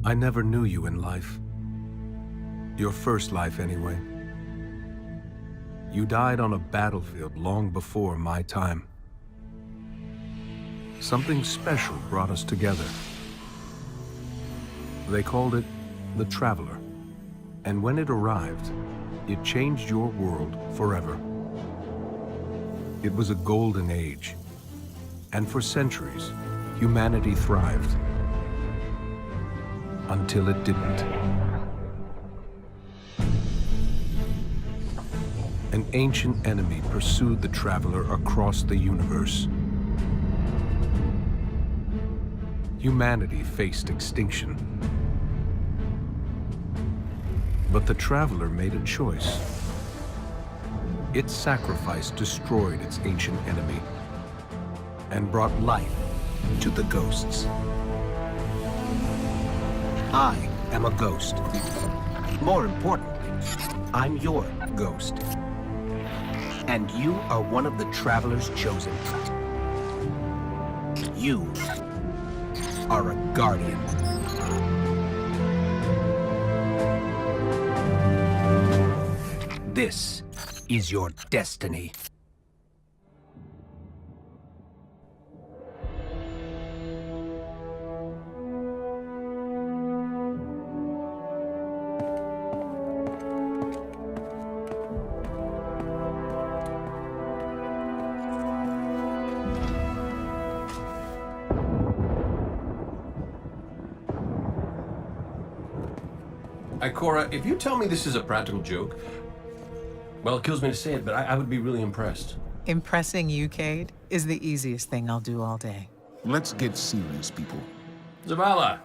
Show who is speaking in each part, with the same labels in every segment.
Speaker 1: I never knew you in life. Your first life, anyway. You died on a battlefield long before my time. Something special brought us together. They called it the Traveler. And when it arrived, it changed your world forever. It was a golden age. And for centuries, humanity thrived. Until it didn't. An ancient enemy pursued the Traveler across the universe. Humanity faced extinction. But the Traveler made a choice. Its sacrifice destroyed its ancient enemy and brought life to the ghosts. I am a ghost. More importantly, I'm your ghost. And you are one of the Traveler's chosen. You are a guardian. This is your destiny.
Speaker 2: Ikora, if you tell me this is a practical joke, well, it kills me to say it, but I would be really impressed.
Speaker 3: Impressing you, Cade, is the easiest thing I'll do all day.
Speaker 4: Let's get serious, people.
Speaker 2: Zavala,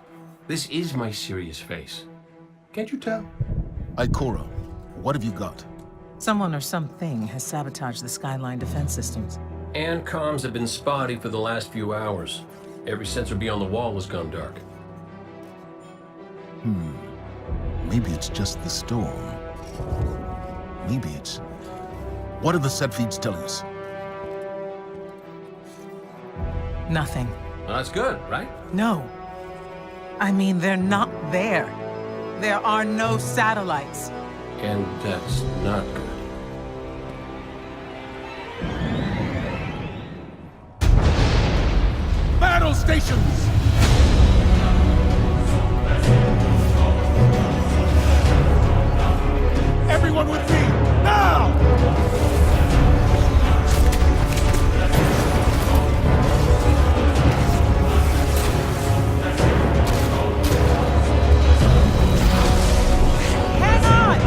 Speaker 2: this is my serious face. Can't you tell?
Speaker 4: Ikora, what have you got?
Speaker 3: Someone or something has sabotaged the Skyline defense systems.
Speaker 2: And comms have been spotty for the last few hours. Every sensor beyond the wall has gone dark.
Speaker 4: Maybe it's just the storm. Maybe it's... What are the set feeds telling us?
Speaker 3: Nothing.
Speaker 2: Well, that's good, right?
Speaker 3: No. I mean, they're not there. There are no satellites.
Speaker 2: And that's not good.
Speaker 4: Battle stations! Everyone with me, now!
Speaker 3: Hang on!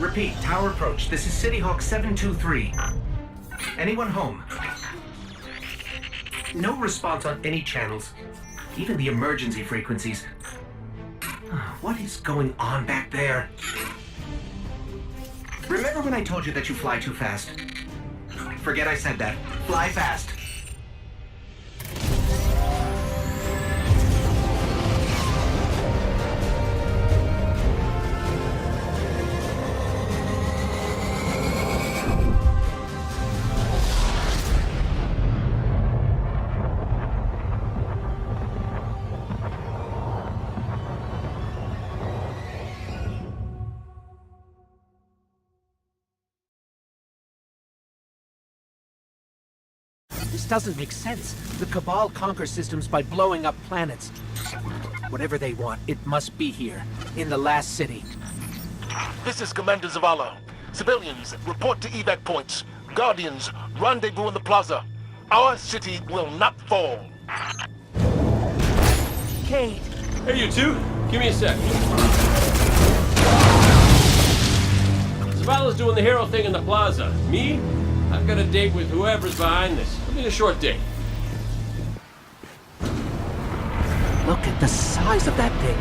Speaker 5: Repeat, tower approach. This is City Hawk 723. Anyone home? No response on any channels, even the emergency frequencies. What is going on back there? Remember when I told you that you fly too fast? Forget I said that. Fly fast. This doesn't make sense. The Cabal conquer systems by blowing up planets. Whatever they want, it must be here, in the last city.
Speaker 4: This is Commander Zavala. Civilians, report to evac points. Guardians, rendezvous in the plaza. Our city will not fall.
Speaker 5: Cade!
Speaker 2: Hey, you two. Give me a sec. Zavala's doing the hero thing in the plaza. Me? I've got a date with whoever's behind this. It'll be a short date.
Speaker 5: Look at the size of that thing.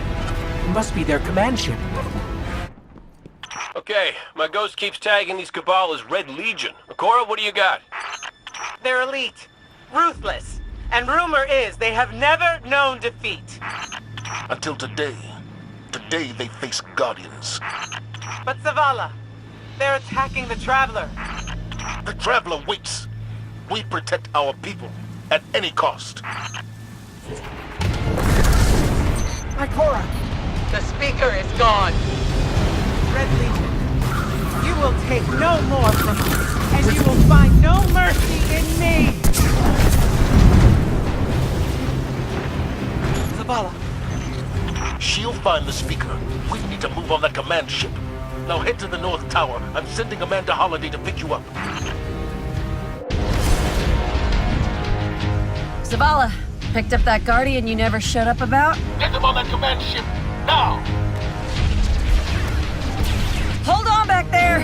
Speaker 5: It must be their command ship.
Speaker 2: Okay, my ghost keeps tagging these Cabal as Red Legion. Ikora, what do you got?
Speaker 3: They're elite, ruthless, and rumor is they have never known defeat.
Speaker 4: Until today. Today they face Guardians.
Speaker 3: But Zavala, they're attacking the Traveler.
Speaker 4: The Traveler waits. We protect our people at any cost.
Speaker 5: Ikora!
Speaker 3: The speaker is gone. Red Legion, you will take no more from me, and you will find no mercy in me! Zavala,
Speaker 4: She'll find the speaker. We need to move on that command ship. Now head to the North Tower. I'm sending Amanda Holiday to pick you up.
Speaker 6: Zavala, picked up that Guardian you never showed up about?
Speaker 4: Get him on that command ship, now!
Speaker 6: Hold on back there!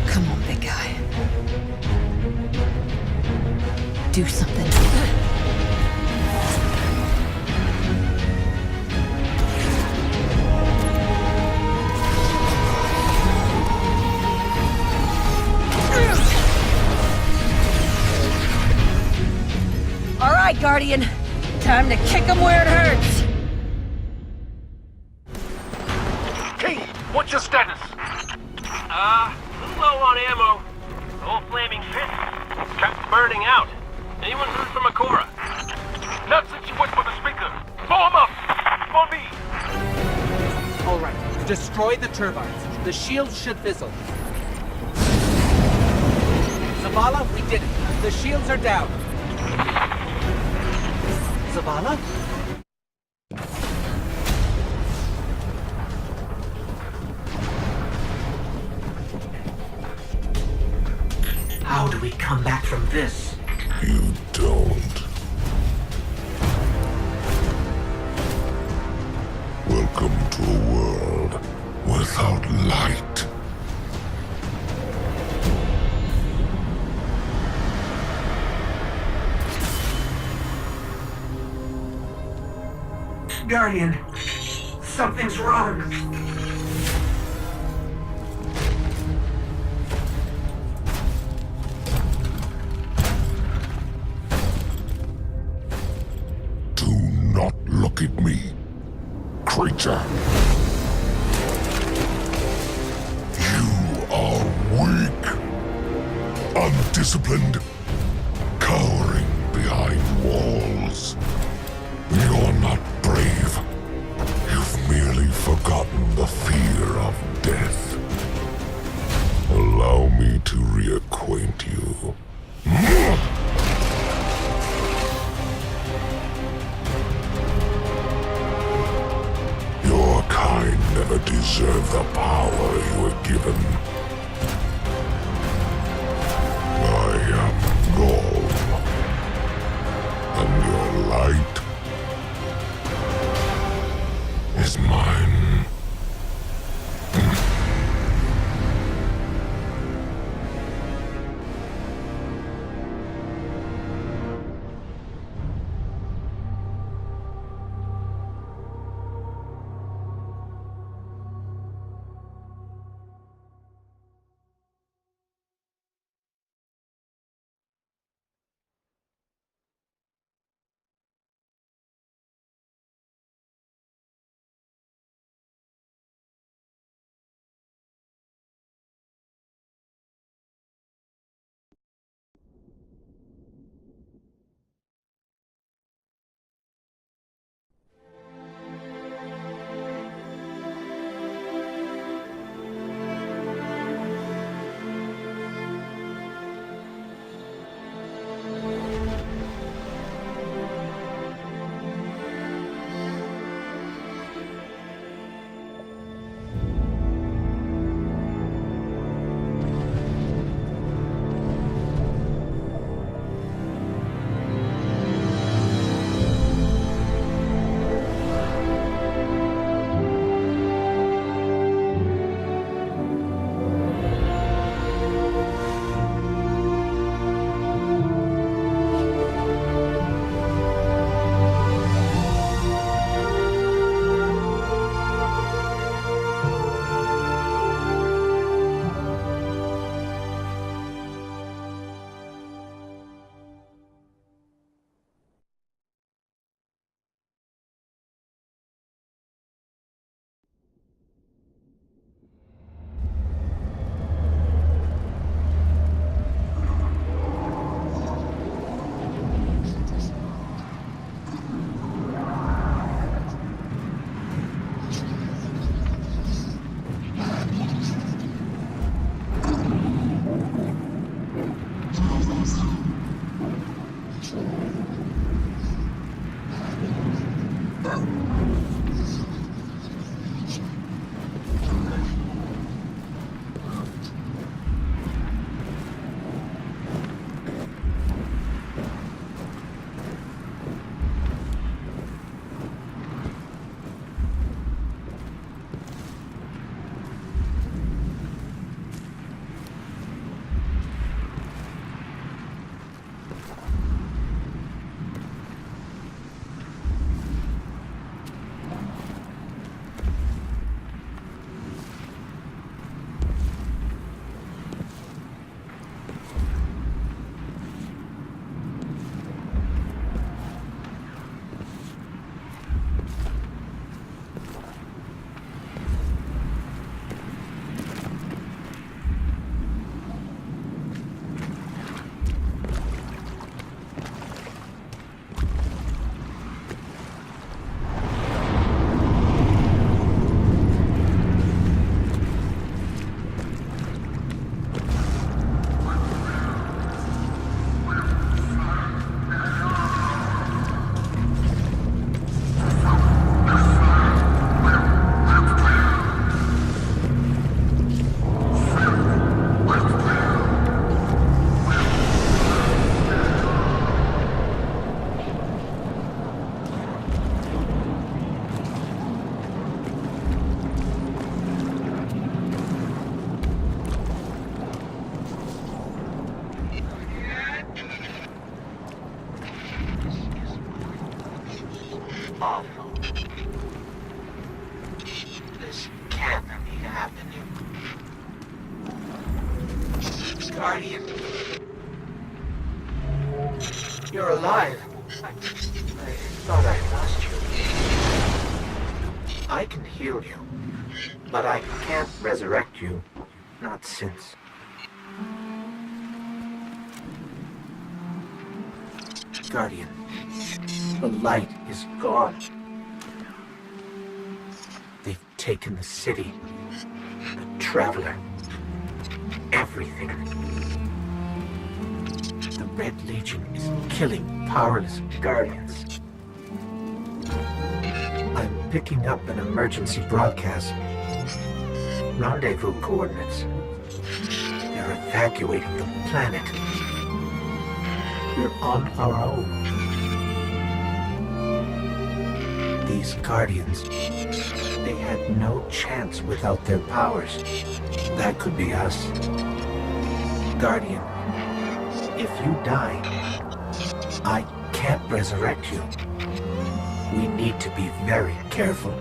Speaker 6: Come on, big guy. Do something. All right, Guardian. Time to kick him where it hurts.
Speaker 4: Cade, what's your status?
Speaker 2: A little low on ammo. The whole flaming pit kept burning out. Anyone heard from Ikora?
Speaker 4: Not since you went for the speaker. Blow him up! For me!
Speaker 5: All right, destroy the turbines. The shields should fizzle. Zavala, we did it. The shields are down. Zavala? How do we come back from this?
Speaker 4: You don't. Welcome to a world without light.
Speaker 5: Guardian, something's wrong.
Speaker 4: Do not look at me, creature. You are weak, undisciplined, cowering behind walls. You're not brave. You've merely forgotten the fear of death. Allow me to reacquaint you. Your kind never deserved the power you were given. I am Gaul, and your light is mine.
Speaker 5: awful. This can't be happening. Guardian. You're alive. I thought I lost you. I can heal you, but I can't resurrect you. Not since. Guardian, the light is gone. They've taken the city, the Traveler, everything. The Red Legion is killing powerless Guardians. I'm picking up an emergency broadcast. Rendezvous coordinates. They're evacuating the planet. We're on our own. These Guardians, they had no chance without their powers. That could be us. Guardian, if you die, I can't resurrect you. We need to be very careful.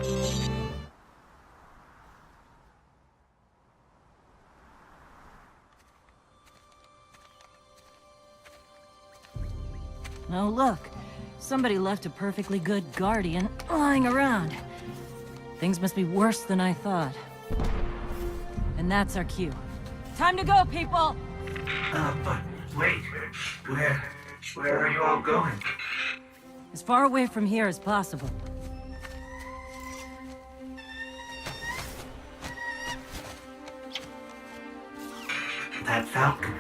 Speaker 6: Oh, look. Somebody left a perfectly good Guardian lying around. Things must be worse than I thought. And that's our cue. Time to go, people!
Speaker 5: But wait. Where are you all going?
Speaker 6: As far away from here as possible.
Speaker 5: That Falcon,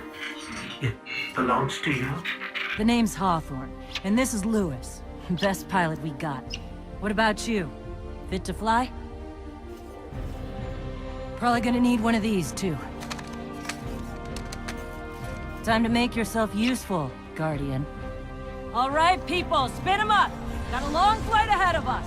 Speaker 5: it belongs to you?
Speaker 6: The name's Hawthorne, and this is Lewis. Best pilot we got. What about you? Fit to fly? Probably gonna need one of these, too. Time to make yourself useful, Guardian. All right, people, spin 'em up! Got a long flight ahead of us!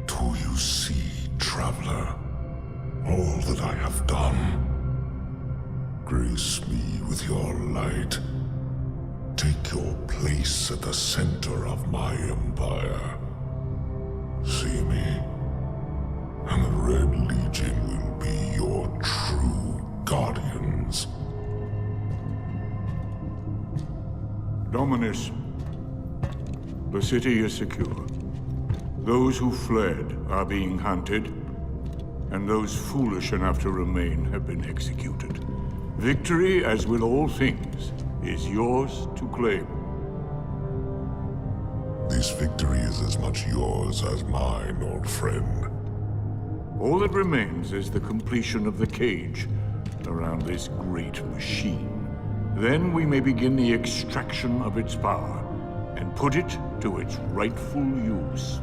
Speaker 7: Do you see, Traveler, all that I have done? Grace me with your light. Take your place at the center of my empire. See me, and the Red Legion will be your true guardians.
Speaker 8: Dominus, the city is secure. Those who fled are being hunted, and those foolish enough to remain have been executed. Victory, as with all things, is yours to claim.
Speaker 7: This victory is as much yours as mine, old friend.
Speaker 8: All that remains is the completion of the cage around this great machine. Then we may begin the extraction of its power and put it to its rightful use.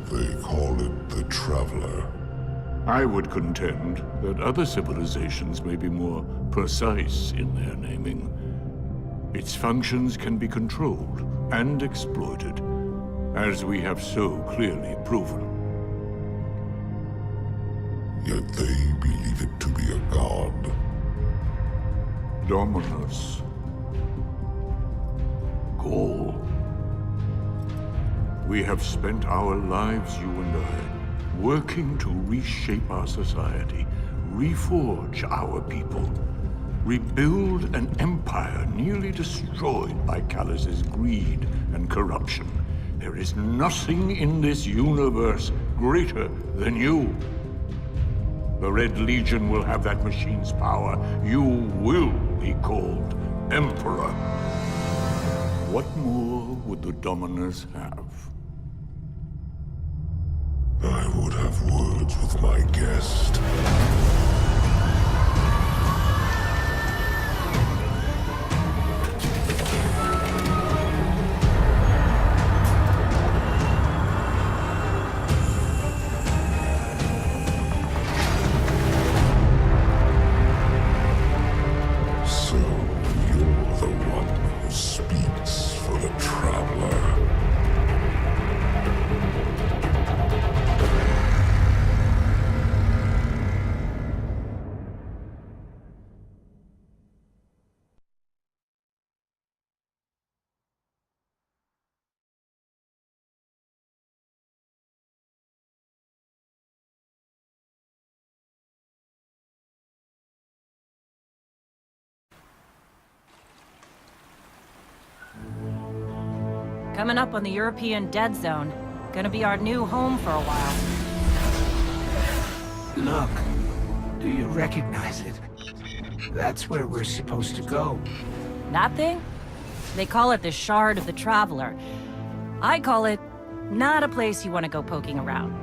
Speaker 7: They call it the Traveler.
Speaker 8: I would contend that other civilizations may be more precise in their naming. Its functions can be controlled and exploited, as we have so clearly proven.
Speaker 7: Yet they believe it to be a god.
Speaker 8: Dominus. Gaul. We have spent our lives, you and I, working to reshape our society, reforge our people, rebuild an empire nearly destroyed by Callus's greed and corruption. There is nothing in this universe greater than you. The Red Legion will have that machine's power. You will be called Emperor. What more would the Dominus have?
Speaker 7: I would have words with my guest.
Speaker 6: Coming up on the European Dead Zone. Gonna be our new home for a while.
Speaker 5: Look, do you recognize it? That's where we're supposed to go.
Speaker 6: That thing? They call it the Shard of the Traveler. I call it not a place you want to go poking around.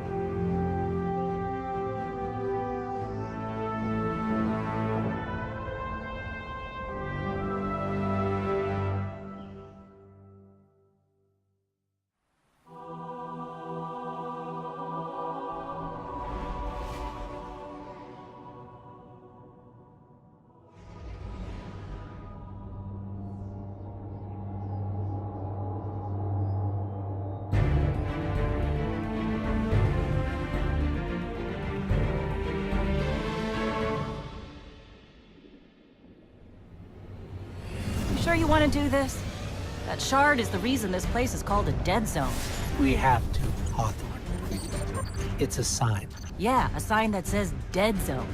Speaker 6: Sure you want to do this? That shard is the reason this place is called a dead zone.
Speaker 5: We have to, Hawthorne. It's a sign.
Speaker 6: Yeah, a sign that says dead zone.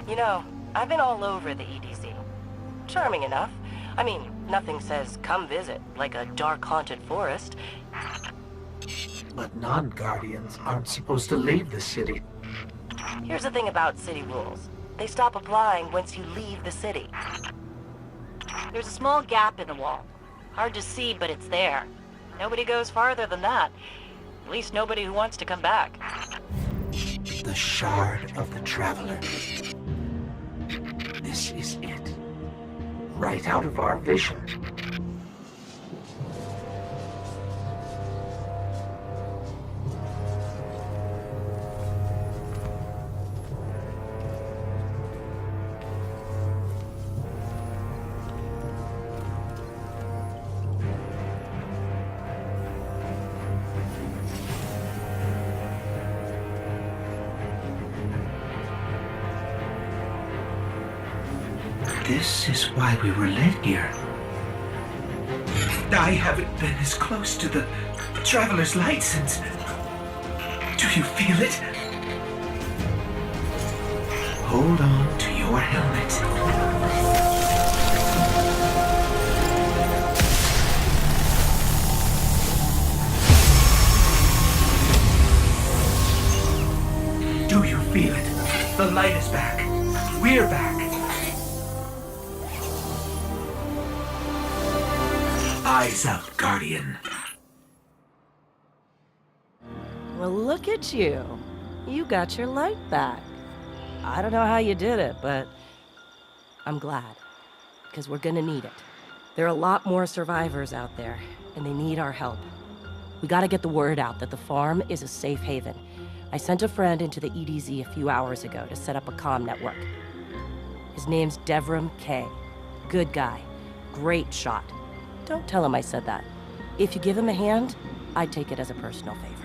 Speaker 9: You know, I've been all over the EDZ. Charming enough. I mean, nothing says come visit, like a dark haunted forest.
Speaker 5: But non-Guardians aren't supposed to leave the city.
Speaker 9: Here's the thing about city rules. They stop applying once you leave the city. There's a small gap in the wall. Hard to see, but it's there. Nobody goes farther than that. At least nobody who wants to come back.
Speaker 5: The Shard of the Traveler. This is it. Right out of our vision. This is why we were led here. I haven't been as close to the Traveler's Light since... Do you feel it? Hold on to your helmet. Do you feel it? The light is back. We're back. Eyes out, Guardian.
Speaker 6: Well, look at you. You got your light back. I don't know how you did it, but I'm glad. Because we're gonna need it. There are a lot more survivors out there, and they need our help. We gotta get the word out that the farm is a safe haven. I sent a friend into the EDZ a few hours ago to set up a comm network. His name's Devrim Kay. Good guy. Great shot. Don't tell him I said that. If you give him a hand, I'd take it as a personal favor.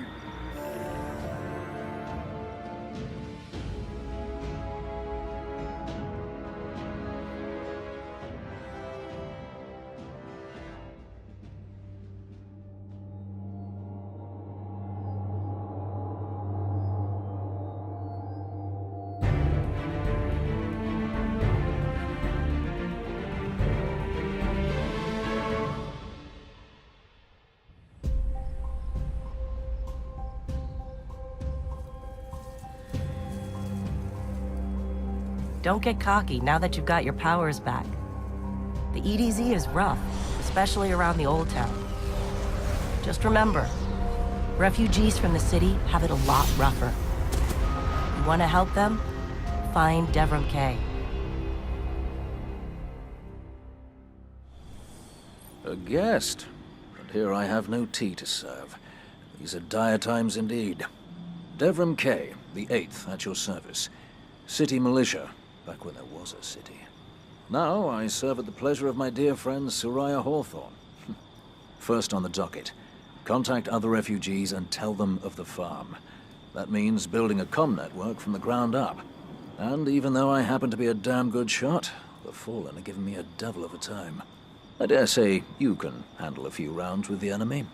Speaker 6: Don't get cocky now that you've got your powers back. The EDZ is rough, especially around the Old Town. Just remember, refugees from the city have it a lot rougher. You want to help them? Find Devrim Kay.
Speaker 10: A guest, and here I have no tea to serve. These are dire times indeed. Devrim Kay, the 8th, at your service. City militia, back when there was a city. Now I serve at the pleasure of my dear friend Soraya Hawthorne. First on the docket, contact other refugees and tell them of the farm. That means building a comm network from the ground up. And even though I happen to be a damn good shot, the Fallen are giving me a devil of a time. I dare say you can handle a few rounds with the enemy.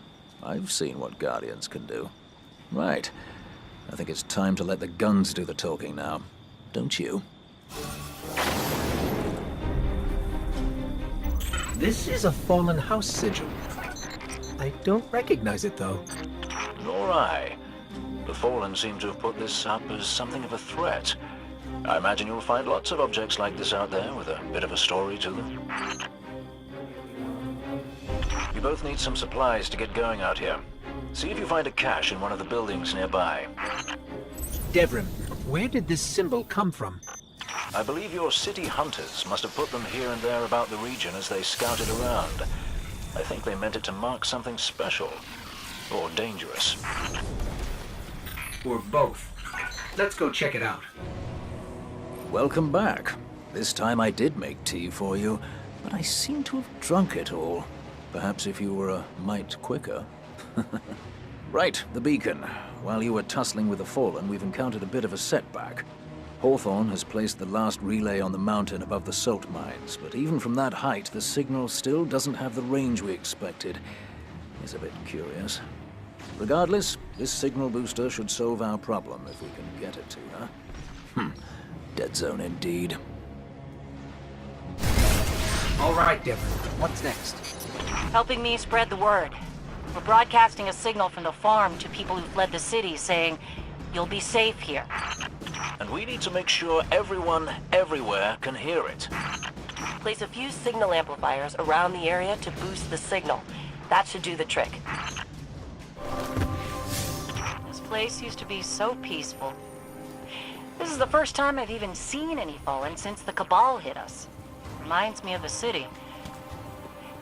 Speaker 10: I've seen what Guardians can do. Right. I think it's time to let the guns do the talking now. Don't you?
Speaker 5: This is a Fallen House sigil. I don't recognize it, though.
Speaker 10: Nor I. The Fallen seem to have put this up as something of a threat. I imagine you'll find lots of objects like this out there with a bit of a story to them. You both need some supplies to get going out here. See if you find a cache in one of the buildings nearby.
Speaker 5: Devrim, where did this symbol come from?
Speaker 10: I believe your city hunters must have put them here and there about the region as they scouted around. I think they meant it to mark something special. Or dangerous.
Speaker 5: Or both. Let's go check it out.
Speaker 10: Welcome back. This time I did make tea for you, but I seem to have drunk it all. Perhaps if you were a mite quicker. Right, the beacon. While you were tussling with the Fallen, we've encountered a bit of a setback. Hawthorne has placed the last relay on the mountain above the salt mines, but even from that height, the signal still doesn't have the range we expected. It's a bit curious. Regardless, this signal booster should solve our problem if we can get it to her. Dead zone indeed.
Speaker 5: All right, Devrim. What's next?
Speaker 9: Helping me spread the word. We're broadcasting a signal from the farm to people who fled the city saying, "You'll be safe here."
Speaker 10: And we need to make sure everyone, everywhere, can hear it.
Speaker 9: Place a few signal amplifiers around the area to boost the signal. That should do the trick. This place used to be so peaceful. This is the first time I've even seen any Fallen since the Cabal hit us. Reminds me of the city.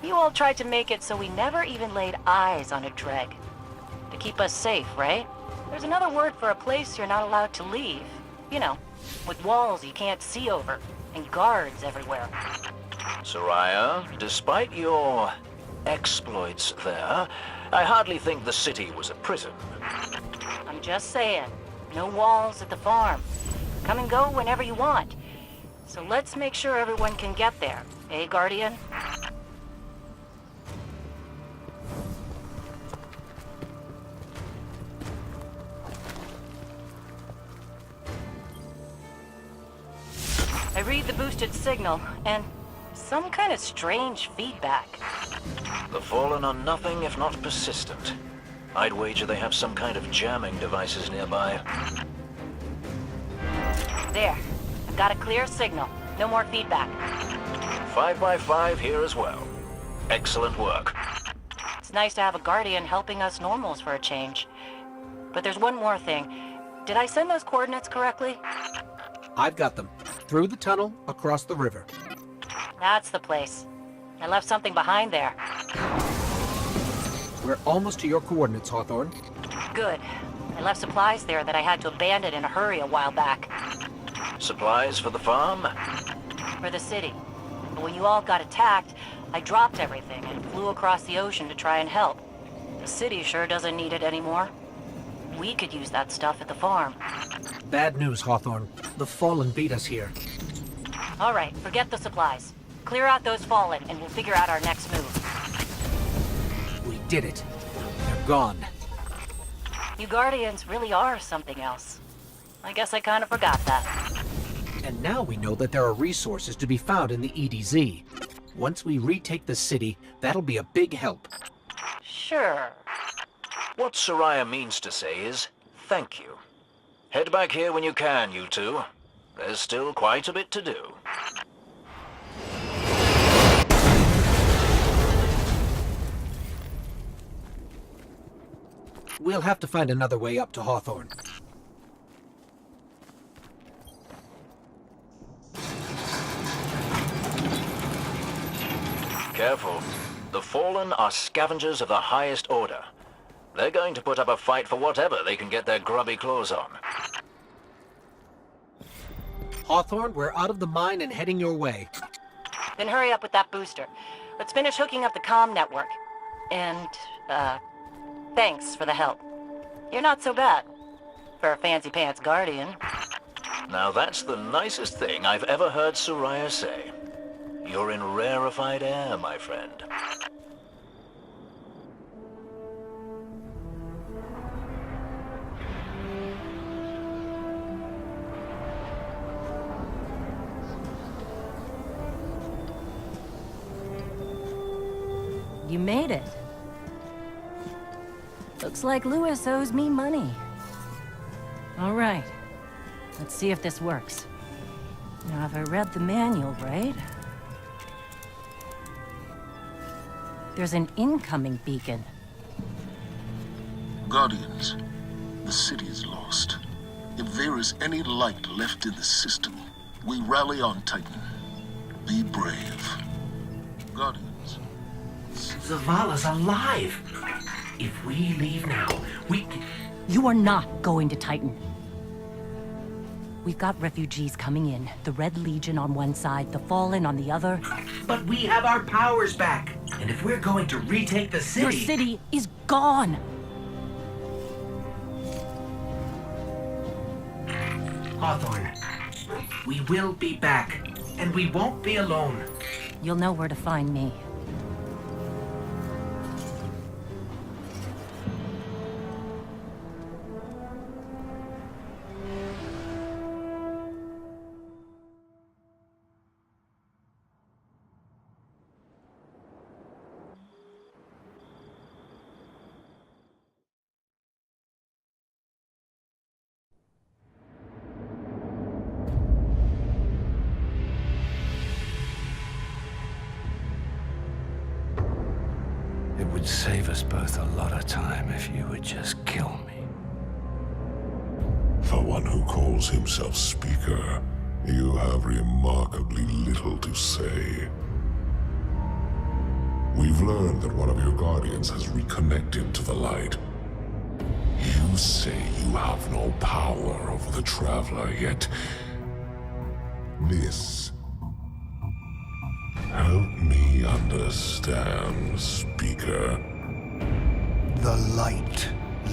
Speaker 9: You all tried to make it so we never even laid eyes on a Dreg. To keep us safe, right? There's another word for a place you're not allowed to leave. You know, with walls you can't see over, and guards everywhere.
Speaker 10: Soraya, despite your exploits there, I hardly think the city was a prison.
Speaker 9: I'm just saying, no walls at the farm. Come and go whenever you want. So let's make sure everyone can get there, eh, Guardian? I read the boosted signal, and some kind of strange feedback.
Speaker 10: The Fallen are nothing if not persistent. I'd wager they have some kind of jamming devices nearby.
Speaker 9: There. I've got a clear signal. No more feedback.
Speaker 10: 5x5 here as well. Excellent work.
Speaker 9: It's nice to have a Guardian helping us normals for a change. But there's one more thing. Did I send those coordinates correctly?
Speaker 5: I've got them. Through the tunnel, across the river.
Speaker 9: That's the place. I left something behind there.
Speaker 5: We're almost to your coordinates, Hawthorne.
Speaker 9: Good. I left supplies there that I had to abandon in a hurry a while back.
Speaker 10: Supplies for the farm?
Speaker 9: For the city. But when you all got attacked, I dropped everything and flew across the ocean to try and help. The city sure doesn't need it anymore. We could use that stuff at the farm.
Speaker 5: Bad news, Hawthorne. The Fallen beat us here.
Speaker 9: All right, forget the supplies. Clear out those Fallen, and we'll figure out our next move.
Speaker 5: We did it. They're gone.
Speaker 9: You Guardians really are something else. I guess I kind of forgot that.
Speaker 5: And now we know that there are resources to be found in the EDZ. Once we retake the city, that'll be a big help.
Speaker 9: Sure.
Speaker 10: What Soraya means to say is, thank you. Head back here when you can, you two. There's still quite a bit to do.
Speaker 5: We'll have to find another way up to Hawthorne.
Speaker 10: Careful. The Fallen are scavengers of the highest order. They're going to put up a fight for whatever they can get their grubby claws on.
Speaker 5: Hawthorne, we're out of the mine and heading your way.
Speaker 9: Then hurry up with that booster. Let's finish hooking up the comm network. And, thanks for the help. You're not so bad. For a fancy pants Guardian.
Speaker 10: Now that's the nicest thing I've ever heard Soraya say. You're in rarefied air, my friend.
Speaker 6: You made it. Looks like Lewis owes me money. All right. Let's see if this works. Now, if I read the manual right... There's an incoming beacon.
Speaker 7: Guardians, the city is lost. If there is any light left in the system, we rally on Titan. Be brave. Guardians.
Speaker 5: Zavala's alive! If we leave now, we can...
Speaker 6: You are not going to Titan. We've got refugees coming in. The Red Legion on one side, the Fallen on the other.
Speaker 5: But we have our powers back. And if we're going to retake the city...
Speaker 6: Your city is gone!
Speaker 5: Hawthorne, we will be back. And we won't be alone.
Speaker 6: You'll know where to find me.
Speaker 5: It would save us both a lot of time if you would just kill me.
Speaker 7: For one who calls himself Speaker, you have remarkably little to say. We've learned that one of your Guardians has reconnected to the light. You say you have no power over the Traveler, yet... This... Help me understand, Speaker.
Speaker 11: The light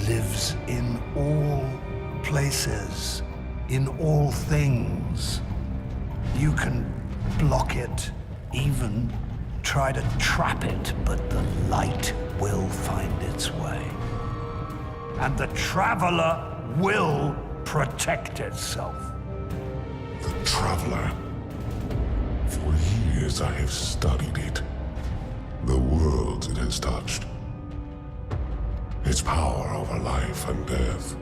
Speaker 11: lives in all places, in all things. You can block it, even try to trap it, but the light will find its way. And the Traveler will protect itself.
Speaker 7: The Traveler. For years I have studied it. The worlds it has touched. Its power over life and death.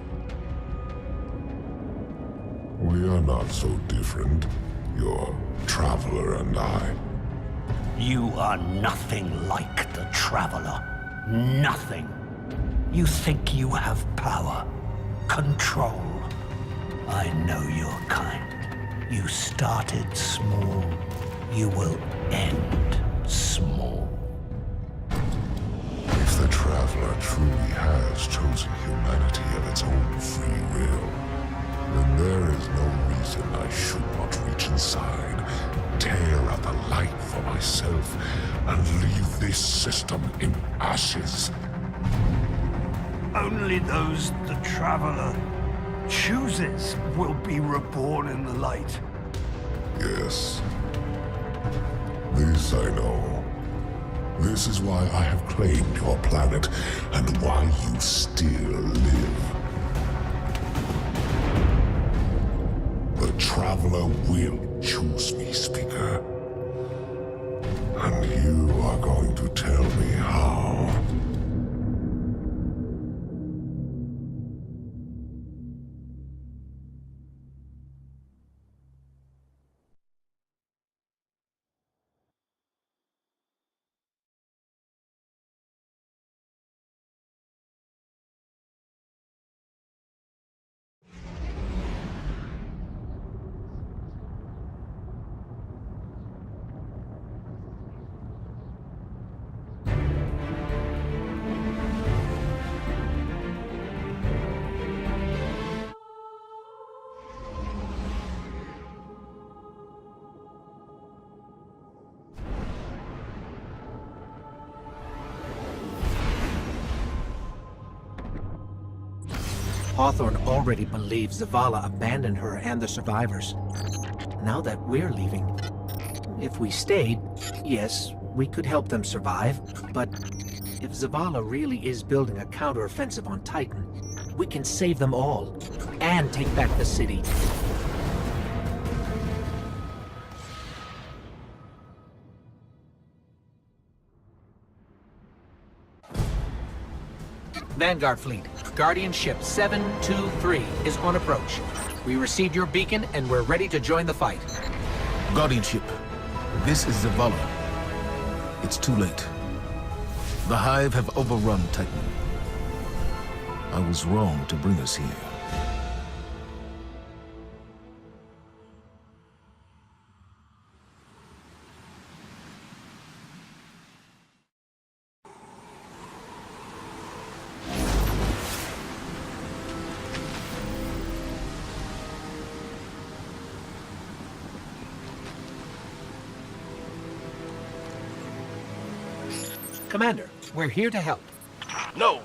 Speaker 7: We are not so different, your Traveler and I.
Speaker 11: You are nothing like the Traveler. Nothing. You think you have power, control. I know your kind. You started small. You will end small.
Speaker 7: If the Traveler truly has chosen humanity of its own free will, then there is no reason I should not reach inside, tear out the light for myself, and leave this system in ashes.
Speaker 11: Only those the Traveler chooses will be reborn in the light.
Speaker 7: Yes. This I know. This is why I have claimed your planet, and why you still live. The Traveler will choose me, Speaker. And you are going to tell me how.
Speaker 5: Hawthorne already believes Zavala abandoned her and the survivors. Now that we're leaving, if we stayed, yes, we could help them survive, but if Zavala really is building a counteroffensive on Titan, we can save them all and take back the city. Vanguard Fleet, Guardian Ship 723 is on approach. We received your beacon and we're ready to join the fight.
Speaker 4: Guardian Ship, this is Zavala. It's too late. The Hive have overrun Titan. I was wrong to bring us here.
Speaker 5: Commander, we're here to help.
Speaker 4: No!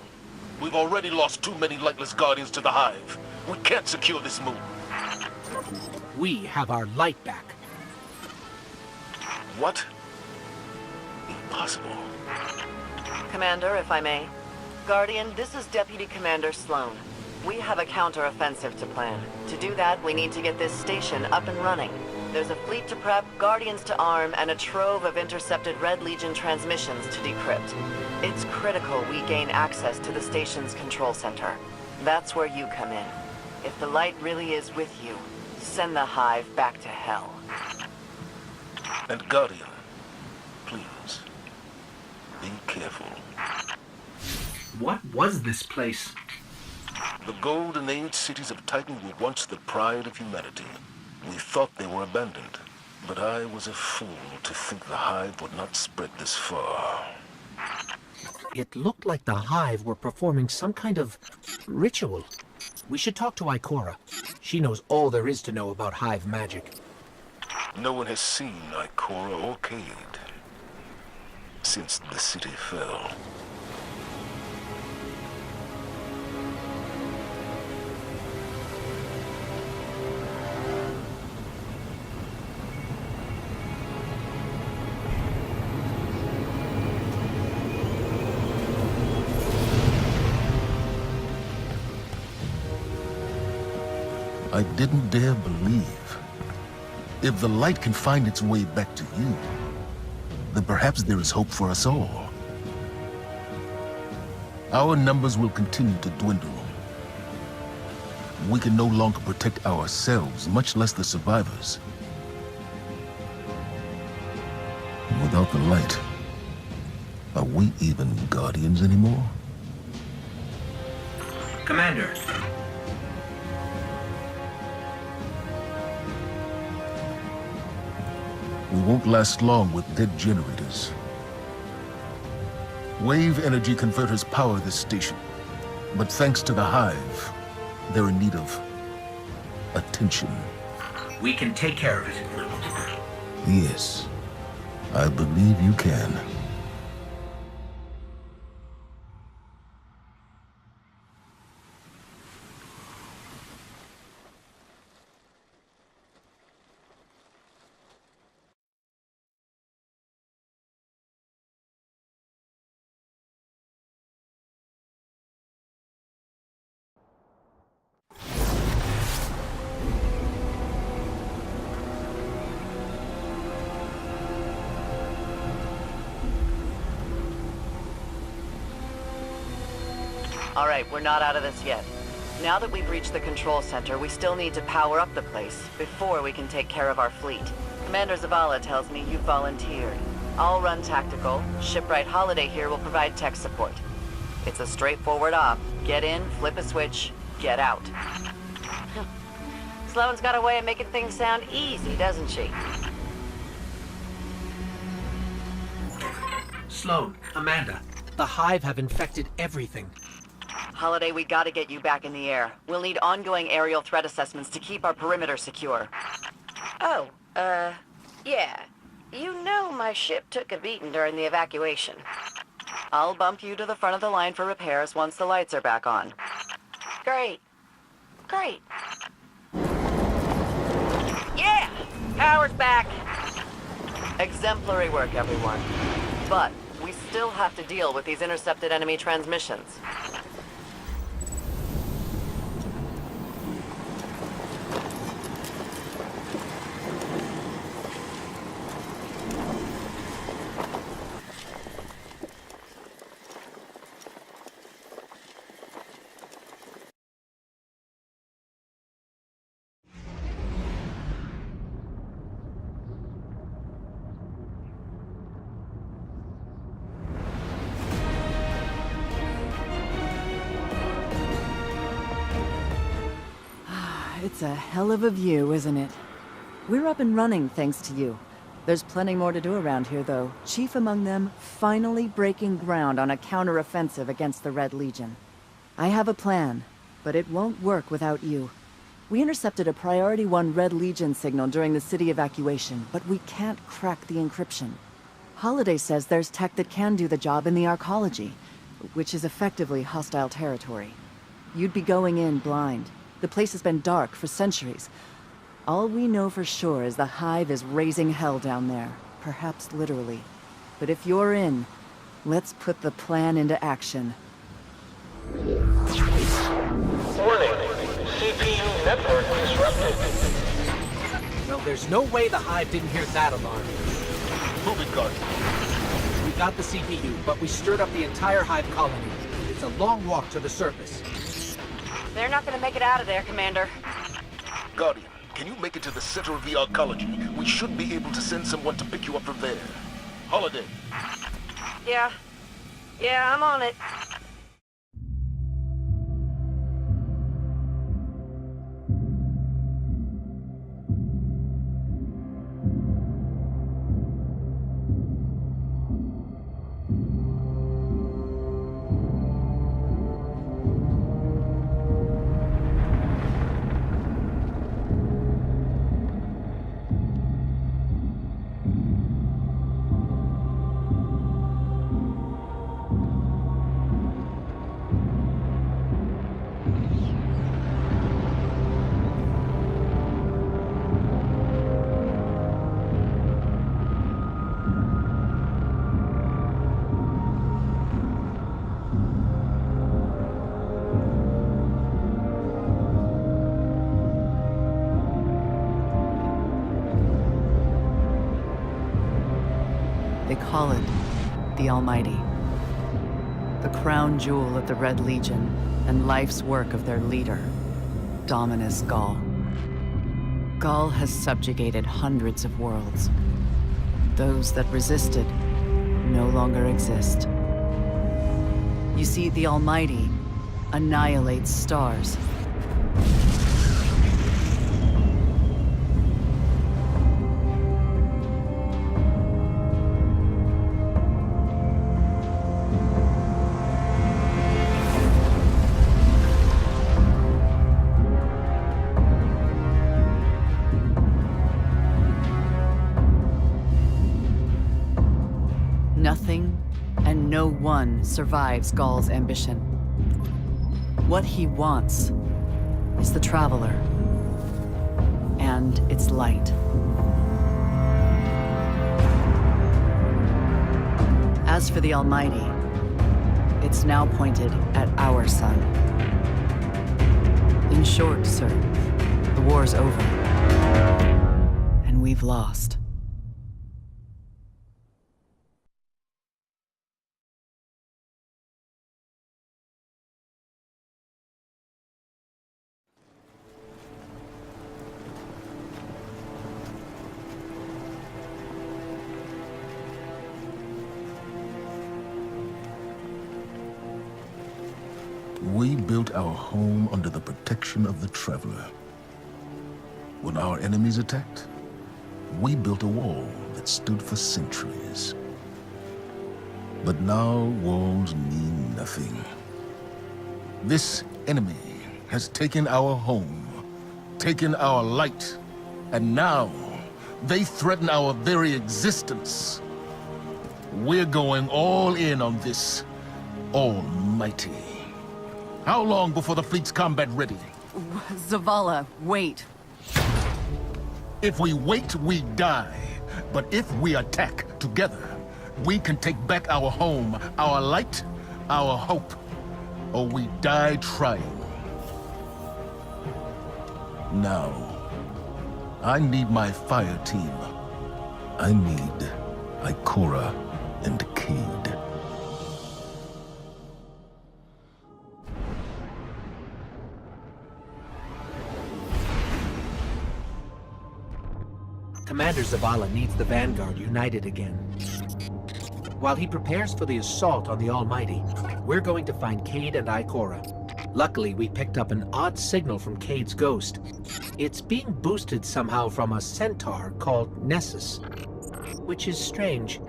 Speaker 4: We've already lost too many lightless Guardians to the Hive. We can't secure this moon.
Speaker 5: We have our light back.
Speaker 4: What? Impossible.
Speaker 9: Commander, if I may. Guardian, this is Deputy Commander Sloan. We have a counter-offensive to plan. To do that, we need to get this station up and running. There's a fleet to prep, Guardians to arm, and a trove of intercepted Red Legion transmissions to decrypt. It's critical we gain access to the station's control center. That's where you come in. If the light really is with you, send the Hive back to hell.
Speaker 4: And Guardian, please, be careful.
Speaker 5: What was this place?
Speaker 4: The Golden Age cities of Titan were once the pride of humanity. We thought they were abandoned, but I was a fool to think the Hive would not spread this far.
Speaker 5: It looked like the Hive were performing some kind of ritual. We should talk to Ikora. She knows all there is to know about Hive magic.
Speaker 4: No one has seen Ikora or Cade since the city fell. I didn't dare believe. If the light can find its way back to you, then perhaps there is hope for us all. Our numbers will continue to dwindle. We can no longer protect ourselves, much less the survivors. Without the light, are we even Guardians anymore?
Speaker 5: Commander.
Speaker 4: We won't last long with dead generators. Wave energy converters power this station. But thanks to the Hive, they're in need of attention.
Speaker 5: We can take care of it.
Speaker 4: Yes, I believe you can.
Speaker 9: All right, we're not out of this yet. Now that we've reached the control center, we still need to power up the place before we can take care of our fleet. Commander Zavala tells me you've volunteered. I'll run tactical. Shipwright Holiday here will provide tech support. It's a straightforward op. Get in, flip a switch, get out. Sloan's got a way of making things sound easy, doesn't she?
Speaker 5: Sloan, Amanda, the Hive have infected everything.
Speaker 9: Holiday, we gotta get you back in the air. We'll need ongoing aerial threat assessments to keep our perimeter secure. Oh, yeah. You know my ship took a beating during the evacuation. I'll bump you to the front of the line for repairs once the lights are back on. Great. Great. Yeah! Power's back! Exemplary work, everyone. But we still have to deal with these intercepted enemy transmissions.
Speaker 12: It's a hell of a view, isn't it? We're up and running thanks to you. There's plenty more to do around here, though. Chief among them, finally breaking ground on a counter-offensive against the Red Legion. I have a plan, but it won't work without you. We intercepted a Priority 1 Red Legion signal during the city evacuation, but we can't crack the encryption. Holiday says there's tech that can do the job in the Arcology, which is effectively hostile territory. You'd be going in blind. The place has been dark for centuries. All we know for sure is the Hive is raising hell down there, perhaps literally. But if you're in, let's put the plan into action.
Speaker 2: Warning. CPU network disrupted.
Speaker 13: Well, there's no way the Hive didn't hear that alarm.
Speaker 4: Move it, Guardian.
Speaker 13: We got the CPU, but we stirred up the entire Hive colony. It's a long walk to the surface.
Speaker 9: They're not gonna make it out of there, Commander.
Speaker 4: Guardian, can you make it to the center of the Arcology? We should be able to send someone to pick you up from there. Holiday.
Speaker 9: Yeah, I'm on it.
Speaker 12: They call it the Almighty. The crown jewel of the Red Legion, and life's work of their leader, Dominus Ghaul. Ghaul has subjugated hundreds of worlds. Those that resisted no longer exist. You see, the Almighty annihilates stars. Nothing and no one survives Ghaul's ambition. What he wants is the Traveler and its light. As for the Almighty, it's now pointed at our sun. In short, sir, the war's over, and we've lost.
Speaker 4: We built our home under the protection of the Traveler. When our enemies attacked, we built a wall that stood for centuries. But now walls mean nothing. This enemy has taken our home, taken our light, and now they threaten our very existence. We're going all in on this Almighty. How long before the fleet's combat ready?
Speaker 12: Zavala, wait.
Speaker 4: If we wait, we die. But if we attack together, we can take back our home, our light, our hope. Or we die trying. Now, I need my fire team. I need Ikora and Cayde.
Speaker 13: Commander Zavala needs the Vanguard united again. While he prepares for the assault on the Almighty, we're going to find Cayde and Ikora. Luckily, we picked up an odd signal from Cayde's ghost. It's being boosted somehow from a centaur called Nessus, which is strange.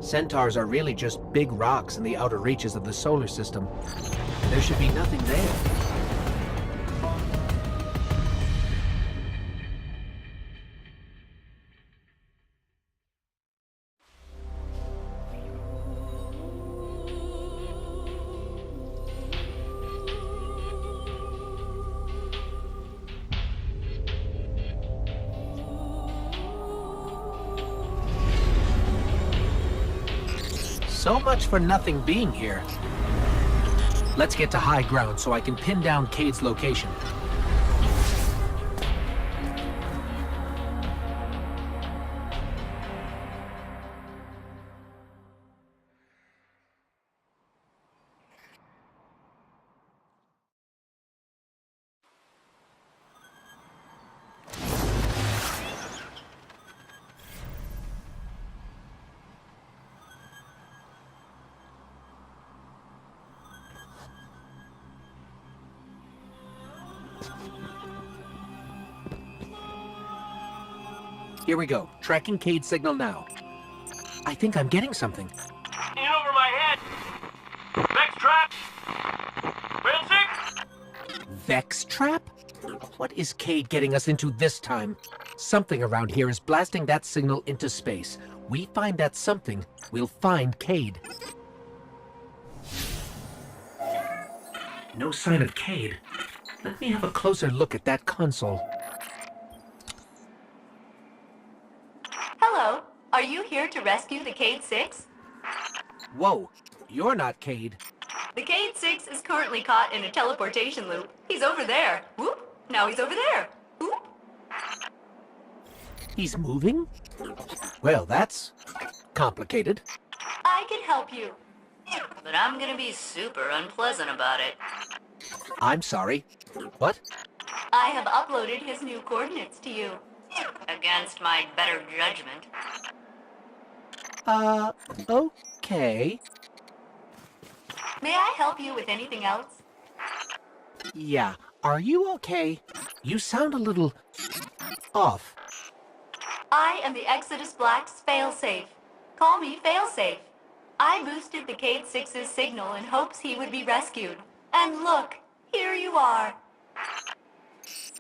Speaker 13: Centaurs are really just big rocks in the outer reaches of the solar system. There should be nothing there. So much for nothing being here. Let's get to high ground so I can pin down Cayde's location. Here we go. Tracking Cayde's signal now. I think I'm getting something.
Speaker 2: In over my head. Vex trap. Rail 6.
Speaker 13: Vex trap? What is Cayde getting us into this time? Something around here is blasting that signal into space. We find that something, we'll find Cayde. No sign of Cayde. Let me have a closer look at that console.
Speaker 9: Hello. Are you here to rescue the Cayde 6?
Speaker 13: Whoa, you're not Cayde.
Speaker 9: The Cayde 6 is currently caught in a teleportation loop. He's over there. Whoop. Now he's over there. Whoop.
Speaker 13: He's moving? Well, that's complicated.
Speaker 9: I can help you. But I'm gonna be super unpleasant about it.
Speaker 13: I'm sorry. What?
Speaker 9: I have uploaded his new coordinates to you. Against my better judgment.
Speaker 13: Okay.
Speaker 9: May I help you with anything else?
Speaker 13: Yeah. Are you okay? You sound a little off.
Speaker 9: I am the Exodus Black's failsafe. Call me failsafe. I boosted the Cayde 6's signal in hopes he would be rescued. And look, here you are.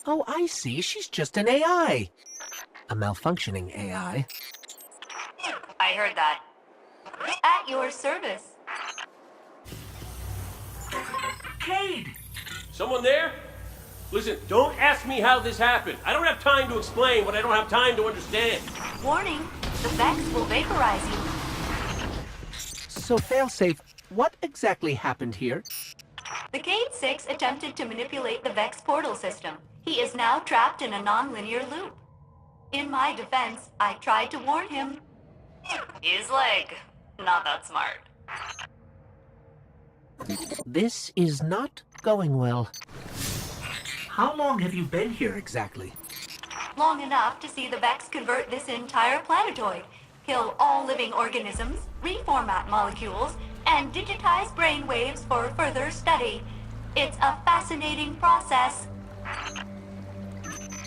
Speaker 13: Oh, I see. She's just an AI. A malfunctioning AI.
Speaker 9: I heard that. At your service.
Speaker 2: Cayde! Someone there? Listen, don't ask me how this happened. I don't have time to explain what I don't have time to understand.
Speaker 9: Warning, the Vex will vaporize you.
Speaker 13: So, failsafe, what exactly happened here?
Speaker 9: The Cayde 6 attempted to manipulate the Vex portal system. He is now trapped in a non-linear loop. In my defense, I tried to warn him. He's like, not that smart.
Speaker 13: This is not going well. How long have you been here exactly?
Speaker 9: Long enough to see the Vex convert this entire planetoid, kill all living organisms, reformat molecules, and digitize brainwaves for further study. It's a fascinating process.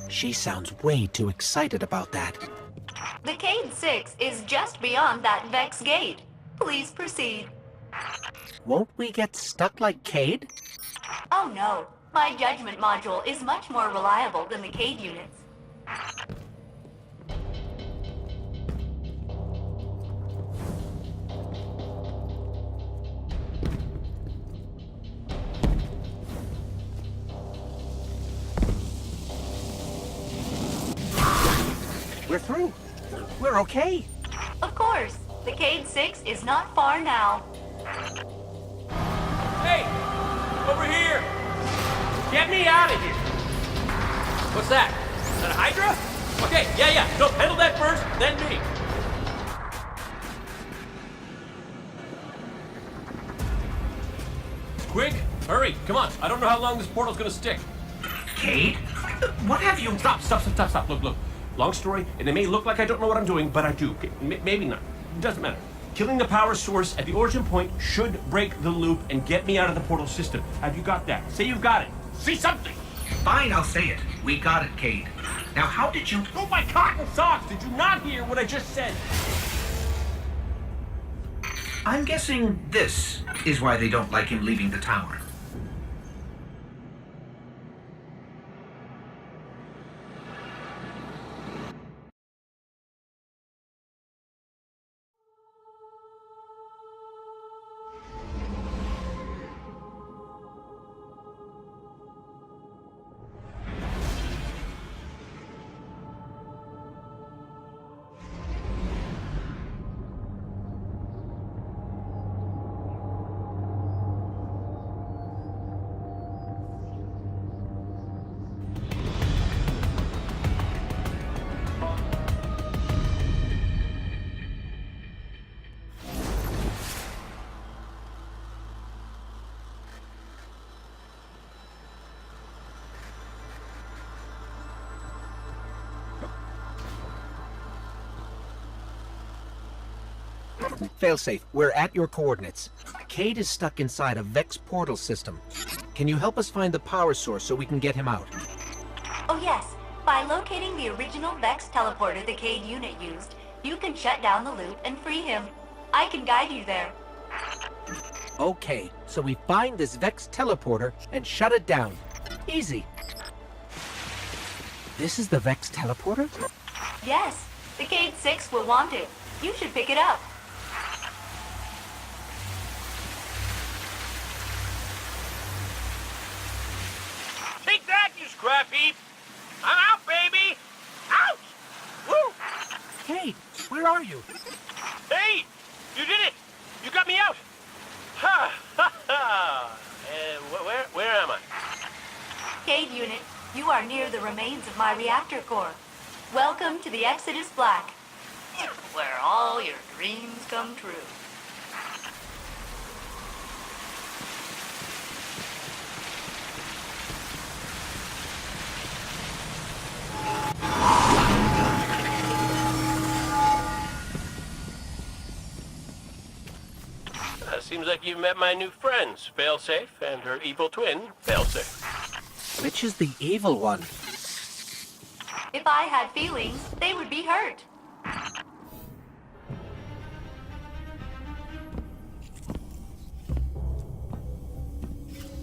Speaker 13: She sounds way too excited about that.
Speaker 9: The Cayde 6 is just beyond that Vex gate. Please proceed.
Speaker 13: Won't we get stuck like Cayde?
Speaker 9: Oh no. My judgment module is much more reliable than the Cayde units.
Speaker 13: We're through. We're okay.
Speaker 9: Of course. The Cade 6 is not far now.
Speaker 2: Hey! Over here! Get me out of here! What's that? Is that a Hydra? Okay, yeah. No, handle that first, then me. Quick, hurry, come on. I don't know how long this portal's gonna stick.
Speaker 5: Cade? What have you...
Speaker 2: Stop. Look. Long story, and it may look like I don't know what I'm doing, but I do. Maybe not. It doesn't matter. Killing the power source at the origin point should break the loop and get me out of the portal system. Have you got that? Say you've got it. Say something!
Speaker 5: Fine, I'll say it. We got it, Cade. Now, how did you...
Speaker 2: Oh, my cotton socks! Did you not hear what I just said?
Speaker 5: I'm guessing this is why they don't like him leaving the tower.
Speaker 13: Failsafe, we're at your coordinates. Cade is stuck inside a Vex portal system. Can you help us find the power source so we can get him out?
Speaker 9: Oh yes, by locating the original Vex teleporter the Cade unit used, you can shut down the loop and free him. I can guide you there.
Speaker 13: Okay, so we find this Vex teleporter and shut it down. Easy. This is the Vex teleporter?
Speaker 9: Yes, the Cade 6 will want it. You should pick it up.
Speaker 2: Take that, you scrap heap! I'm out, baby! Out! Woo!
Speaker 13: Cade, where are you?
Speaker 2: Hey! You did it! You got me out! Ha! Ha! Ha! Where am I?
Speaker 9: Cade unit, you are near the remains of my reactor core. Welcome to the Exodus Black, where all your dreams come true.
Speaker 2: Seems like you've met my new friends, Failsafe and her evil twin, Failsafe.
Speaker 13: Which is the evil one?
Speaker 9: If I had feelings, they would be hurt.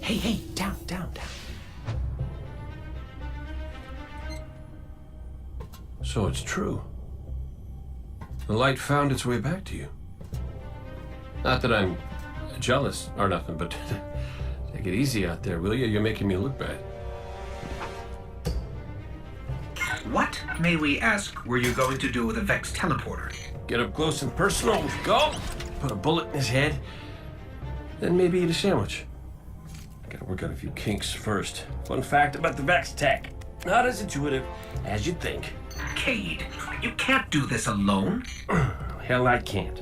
Speaker 13: Hey, down.
Speaker 1: So it's true. The light found its way back to you. Not that I'm jealous or nothing, but take it easy out there, will you? You're making me look bad.
Speaker 5: What, may we ask, were you going to do with a Vex teleporter?
Speaker 1: Get up close and personal with Gull, put a bullet in his head, then maybe eat a sandwich. Gotta work out a few kinks first. Fun fact about the Vex tech. Not as intuitive as you'd think.
Speaker 5: Cade, you can't do this alone.
Speaker 1: Hell, I can't.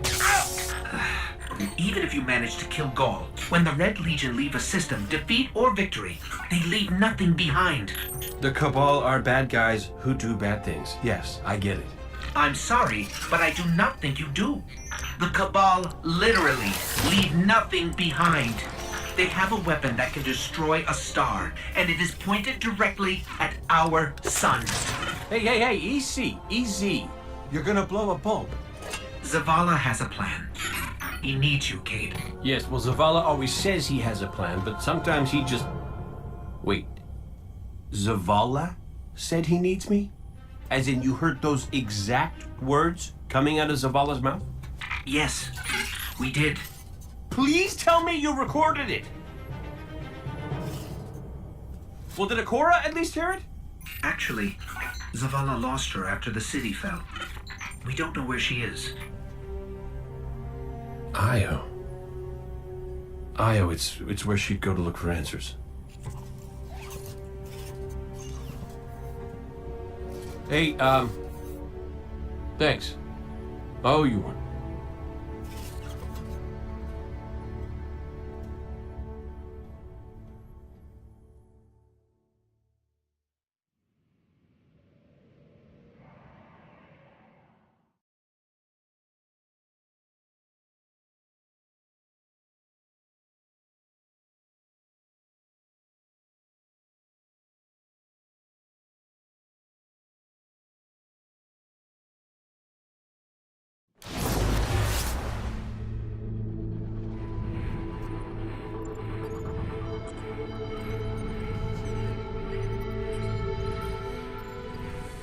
Speaker 5: Even if you manage to kill Gaul, when the Red Legion leave a system, defeat or victory, they leave nothing behind.
Speaker 1: The Cabal are bad guys who do bad things. Yes, I get it.
Speaker 5: I'm sorry, but I do not think you do. The Cabal literally leave nothing behind. They have a weapon that can destroy a star, and it is pointed directly at our sun.
Speaker 1: Hey, easy. You're gonna blow a bulb.
Speaker 5: Zavala has a plan. He needs you, Cade.
Speaker 1: Yes, well, Zavala always says he has a plan, but sometimes he just... Wait. Zavala said he needs me? As in you heard those exact words coming out of Zavala's mouth?
Speaker 5: Yes, we did.
Speaker 2: Please tell me you recorded it! Well, did Ikora at least hear it?
Speaker 5: Actually, Zavala lost her after the city fell. We don't know where she is.
Speaker 2: Io. Io, it's where she'd go to look for answers. Hey, thanks. Oh, you won.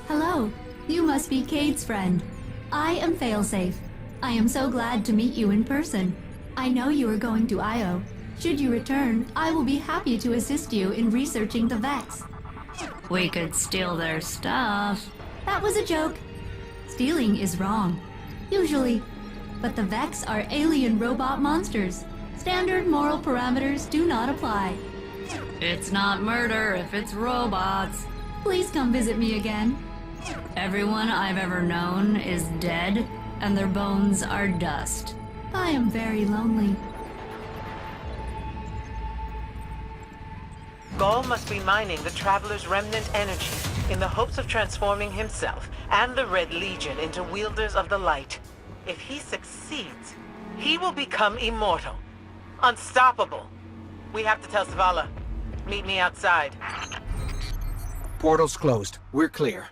Speaker 14: Hello, you must be Cade's friend. I am Failsafe. I am so glad to meet you in person. I know you are going to Io. Should you return, I will be happy to assist you in researching the Vex. We could steal their stuff. That was a joke. Stealing is wrong. Usually. But the Vex are alien robot monsters. Standard moral parameters do not apply. It's not murder if it's robots. Please come visit me again. Everyone I've ever known is dead, and their bones are dust. I am very lonely.
Speaker 3: Gaul must be mining the Traveler's remnant energy in the hopes of transforming himself and the Red Legion into wielders of the light. If he succeeds, he will become immortal. Unstoppable. We have to tell Zavala. Meet me outside.
Speaker 13: Portal's closed. We're clear.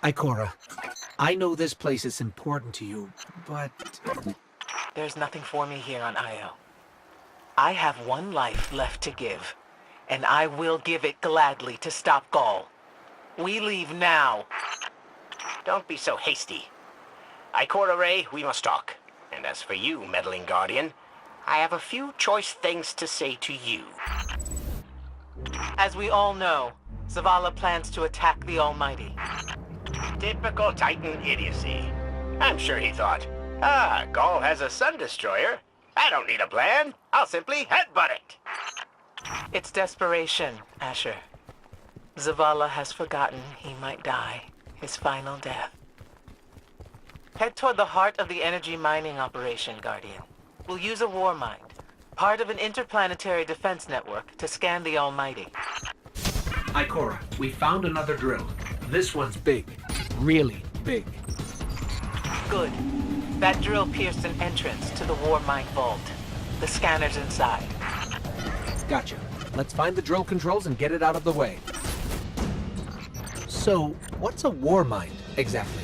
Speaker 13: Ikora, I know this place is important to you, but...
Speaker 3: There's nothing for me here on Io. I have one life left to give, and I will give it gladly to stop Gaul. We leave now.
Speaker 15: Don't be so hasty. Ikora Ray, we must talk. And as for you, meddling Guardian, I have a few choice things to say to you.
Speaker 3: As we all know, Zavala plans to attack the Almighty.
Speaker 15: Typical Titan idiocy. I'm sure he thought, Gaul has a Sun Destroyer. I don't need a plan. I'll simply headbutt it.
Speaker 3: It's desperation, Asher. Zavala has forgotten he might die, his final death. Head toward the heart of the energy mining operation, Guardian. We'll use a war mind, part of an interplanetary defense network, to scan the Almighty.
Speaker 13: Ikora, we found another drill. This one's big. Really big.
Speaker 3: Good. That drill pierced an entrance to the war mind vault. The scanner's inside.
Speaker 13: Gotcha. Let's find the drill controls and get it out of the way. So, what's a war mind, exactly?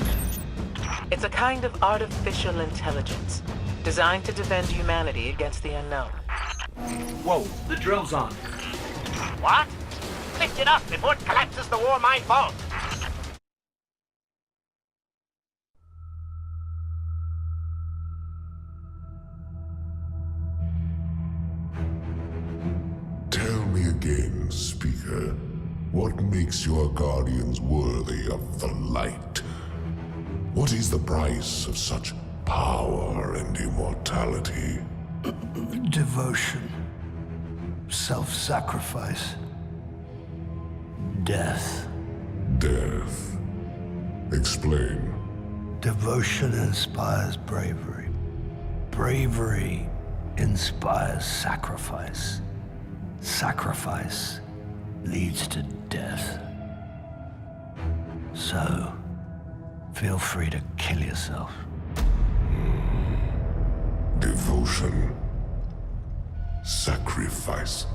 Speaker 3: It's a kind of artificial intelligence, designed to defend humanity against the unknown.
Speaker 13: Whoa, the drill's on.
Speaker 15: What? Lift it up before it collapses the war mine vault.
Speaker 7: Tell me again, Speaker, what makes your Guardians worthy of the light? What is the price of such power and immortality?
Speaker 11: Devotion. Self-sacrifice. Death.
Speaker 7: Death. Explain.
Speaker 11: Devotion inspires bravery. Bravery inspires sacrifice. Sacrifice leads to death. So, feel free to kill yourself.
Speaker 7: Devotion. Sacrifice.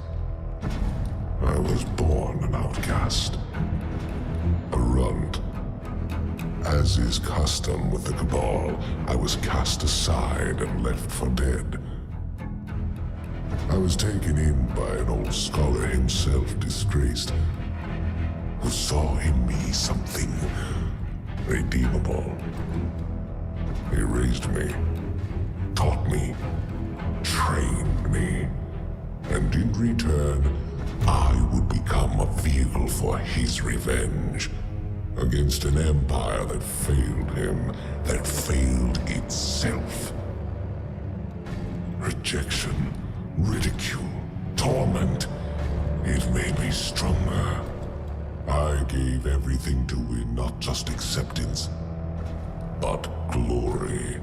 Speaker 7: I was born an outcast. A runt. As is custom with the Cabal, I was cast aside and left for dead. I was taken in by an old scholar himself, disgraced, who saw in me something redeemable. He raised me, taught me, trained me, and in return, I would become a vehicle for his revenge. against an empire that failed him, that failed itself. Rejection, ridicule, torment. It made me stronger. I gave everything to win not just acceptance, but glory.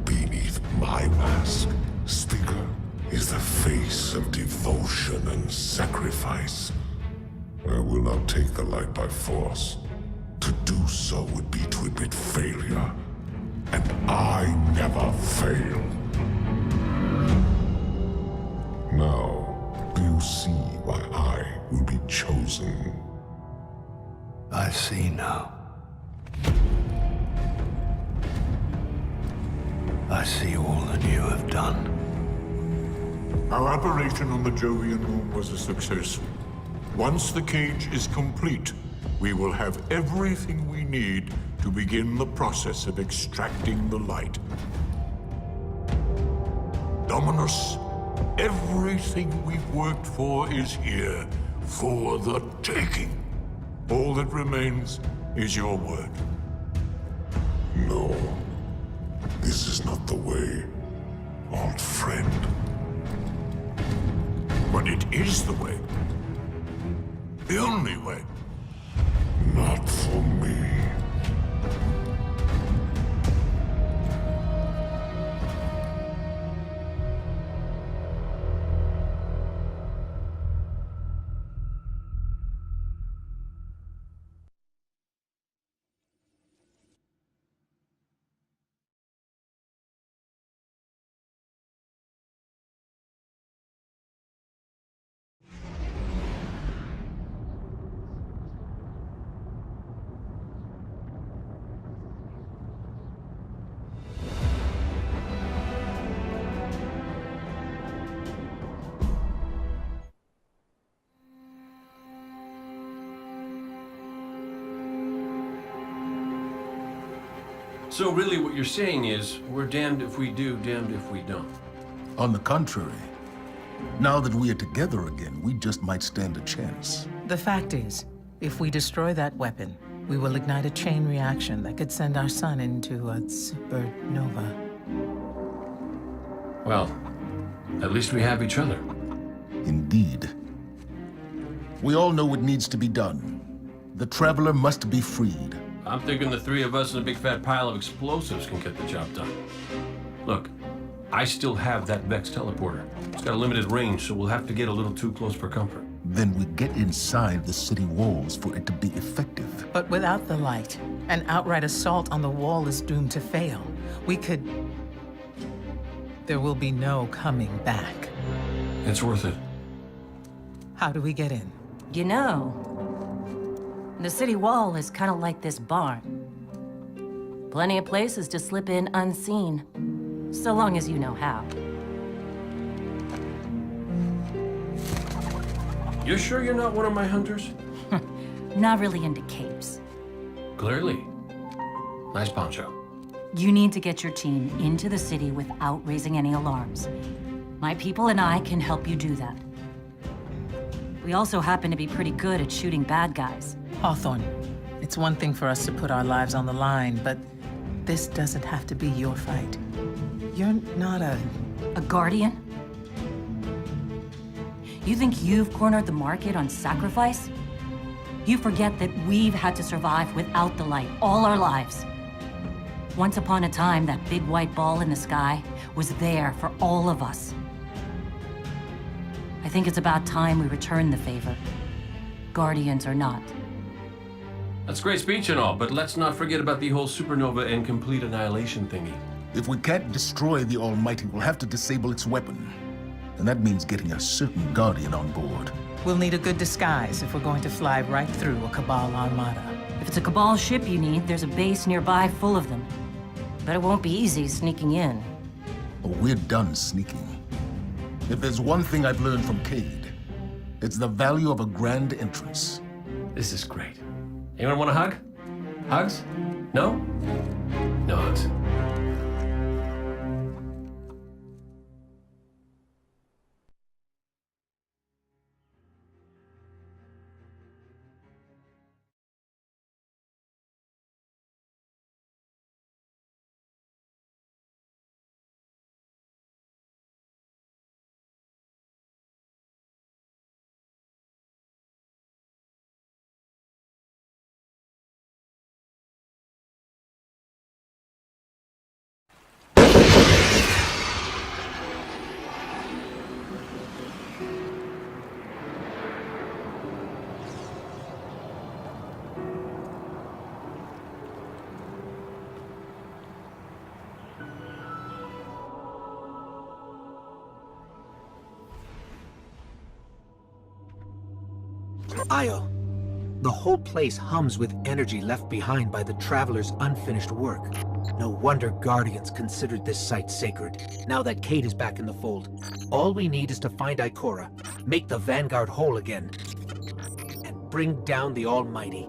Speaker 7: Beneath my mask, Stinger is the face of devotion and sacrifice. I will not take the light by force. To do so would be to admit failure. And I never fail. Now, do you see why I will be chosen?
Speaker 11: I see now. I see all that you have done.
Speaker 8: Our operation on the Jovian moon was a success. Once the cage is complete, we will have everything we need to begin the process of extracting the light. Dominus, everything we've worked for is here, for the taking. All that remains is your word.
Speaker 7: No. This is not the way, old friend.
Speaker 8: But it is the way. The only way.
Speaker 7: Not for me.
Speaker 2: So really what you're saying is, we're damned if we do, damned if we don't.
Speaker 4: On the contrary, now that we are together again, we just might stand a chance.
Speaker 3: The fact is, if we destroy that weapon, we will ignite a chain reaction that could send our sun into a supernova.
Speaker 2: Well, at least we have each other.
Speaker 4: Indeed. We all know what needs to be done. The Traveler must be freed.
Speaker 2: I'm thinking the three of us and a big fat pile of explosives can get the job done. Look, I still have that Vex teleporter. It's got a limited range, so we'll have to get a little too close for comfort.
Speaker 4: Then we get inside the city walls for it to be effective.
Speaker 3: But without the light, an outright assault on the wall is doomed to fail. We could... There will be no coming back.
Speaker 2: It's worth it.
Speaker 3: How do we get in?
Speaker 6: You know, the city wall is kind of like this barn. Plenty of places to slip in unseen, so long as you know how.
Speaker 2: You sure you're not one of my hunters?
Speaker 6: Not really into capes.
Speaker 2: Clearly. Nice poncho.
Speaker 6: You need to get your team into the city without raising any alarms. My people and I can help you do that. We also happen to be pretty good at shooting bad guys.
Speaker 3: Hawthorne, it's one thing for us to put our lives on the line, but this doesn't have to be your fight. You're not a
Speaker 6: guardian? You think you've cornered the market on sacrifice? You forget that we've had to survive without the light all our lives. Once upon a time, that big white ball in the sky was there for all of us. I think it's about time we return the favor, guardians or not.
Speaker 2: That's great speech and all, but let's not forget about the whole supernova and complete annihilation thingy.
Speaker 4: If we can't destroy the Almighty, we'll have to disable its weapon. And that means getting a certain Guardian on board.
Speaker 3: We'll need a good disguise if we're going to fly right through a Cabal armada.
Speaker 6: If it's a Cabal ship you need, there's a base nearby full of them. But it won't be easy sneaking in.
Speaker 4: Oh, we're done sneaking. If there's one thing I've learned from Cayde, it's the value of a grand entrance.
Speaker 2: This is great. Anyone want a hug? Hugs? No? No hugs.
Speaker 13: Io, the whole place hums with energy left behind by the Traveler's unfinished work. No wonder Guardians considered this site sacred. Now that Cayde is back in the fold, all we need is to find Ikora, make the Vanguard whole again, and bring down the Almighty.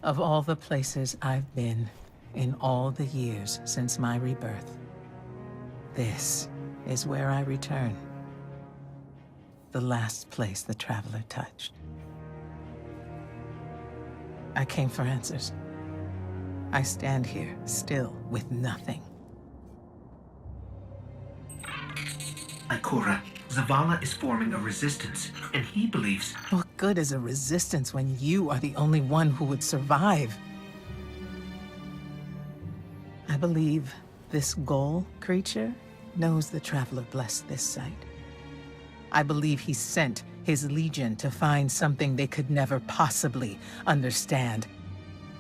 Speaker 3: Of all the places I've been in all the years since my rebirth, this is where I return. The last place the Traveler touched. I came for answers. I stand here, still, with nothing.
Speaker 5: Ikora, Zavala is forming a resistance, and he believes...
Speaker 3: What good is a resistance when you are the only one who would survive? I believe this Ghoul creature knows the Traveler blessed this site. I believe he sent his legion to find something they could never possibly understand.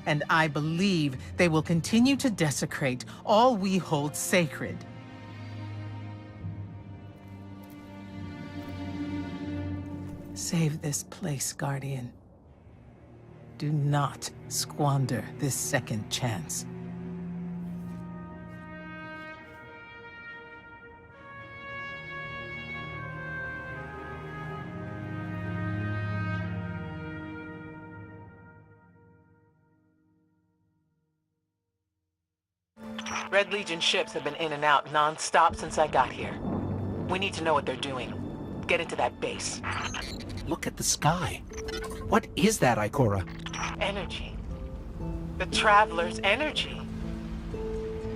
Speaker 3: And I believe they will continue to desecrate all we hold sacred. Save this place, Guardian. Do not squander this second chance. Red Legion ships have been in and out non-stop since I got here. We need to know what they're doing. Get into that base.
Speaker 13: Look at the sky. What is that, Ikora?
Speaker 3: Energy. The Traveler's energy.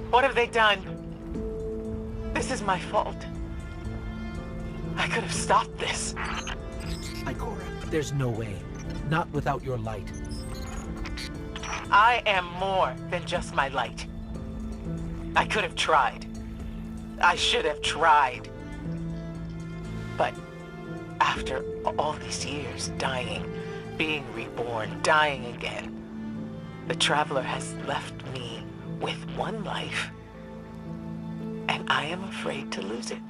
Speaker 3: What have they done? This is my fault. I could have stopped this.
Speaker 13: Ikora, there's no way. Not without your light.
Speaker 3: I am more than just my light. I could have tried. I should have tried. But after all these years, dying, being reborn, dying again, the Traveler has left me with one life, and I am afraid to lose it.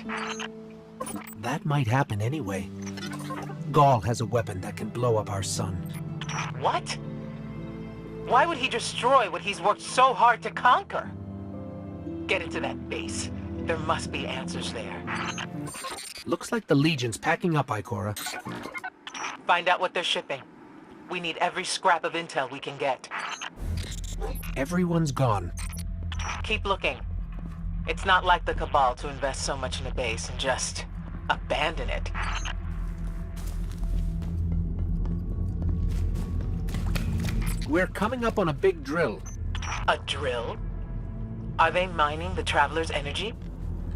Speaker 13: That might happen anyway. Ghaul has a weapon that can blow up our sun.
Speaker 3: What? Why would he destroy what he's worked so hard to conquer? Get into that base. There must be answers there.
Speaker 13: Looks like the Legion's packing up, Ikora.
Speaker 3: Find out what they're shipping. We need every scrap of intel we can get.
Speaker 13: Everyone's gone.
Speaker 3: Keep looking. It's not like the Cabal to invest so much in a base and just abandon it.
Speaker 13: We're coming up on a big drill.
Speaker 3: A drill? Are they mining the Traveler's energy?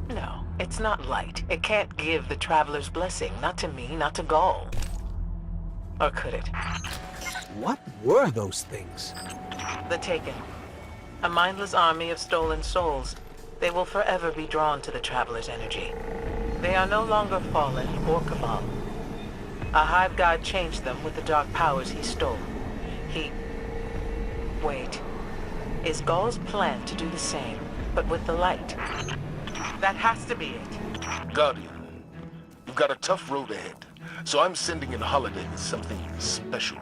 Speaker 3: No, it's not light. It can't give the Traveler's blessing. Not to me, not to Ghaul. Or could it?
Speaker 13: What were those things?
Speaker 3: The Taken. A mindless army of stolen souls. They will forever be drawn to the Traveler's energy. They are no longer Fallen or Cabal. A Hive God changed them with the dark powers he stole. Wait. Is Ghaul's plan to do the same, but with the light? That has to be it.
Speaker 4: Guardian, you've got a tough road ahead, so I'm sending in Holiday with something special.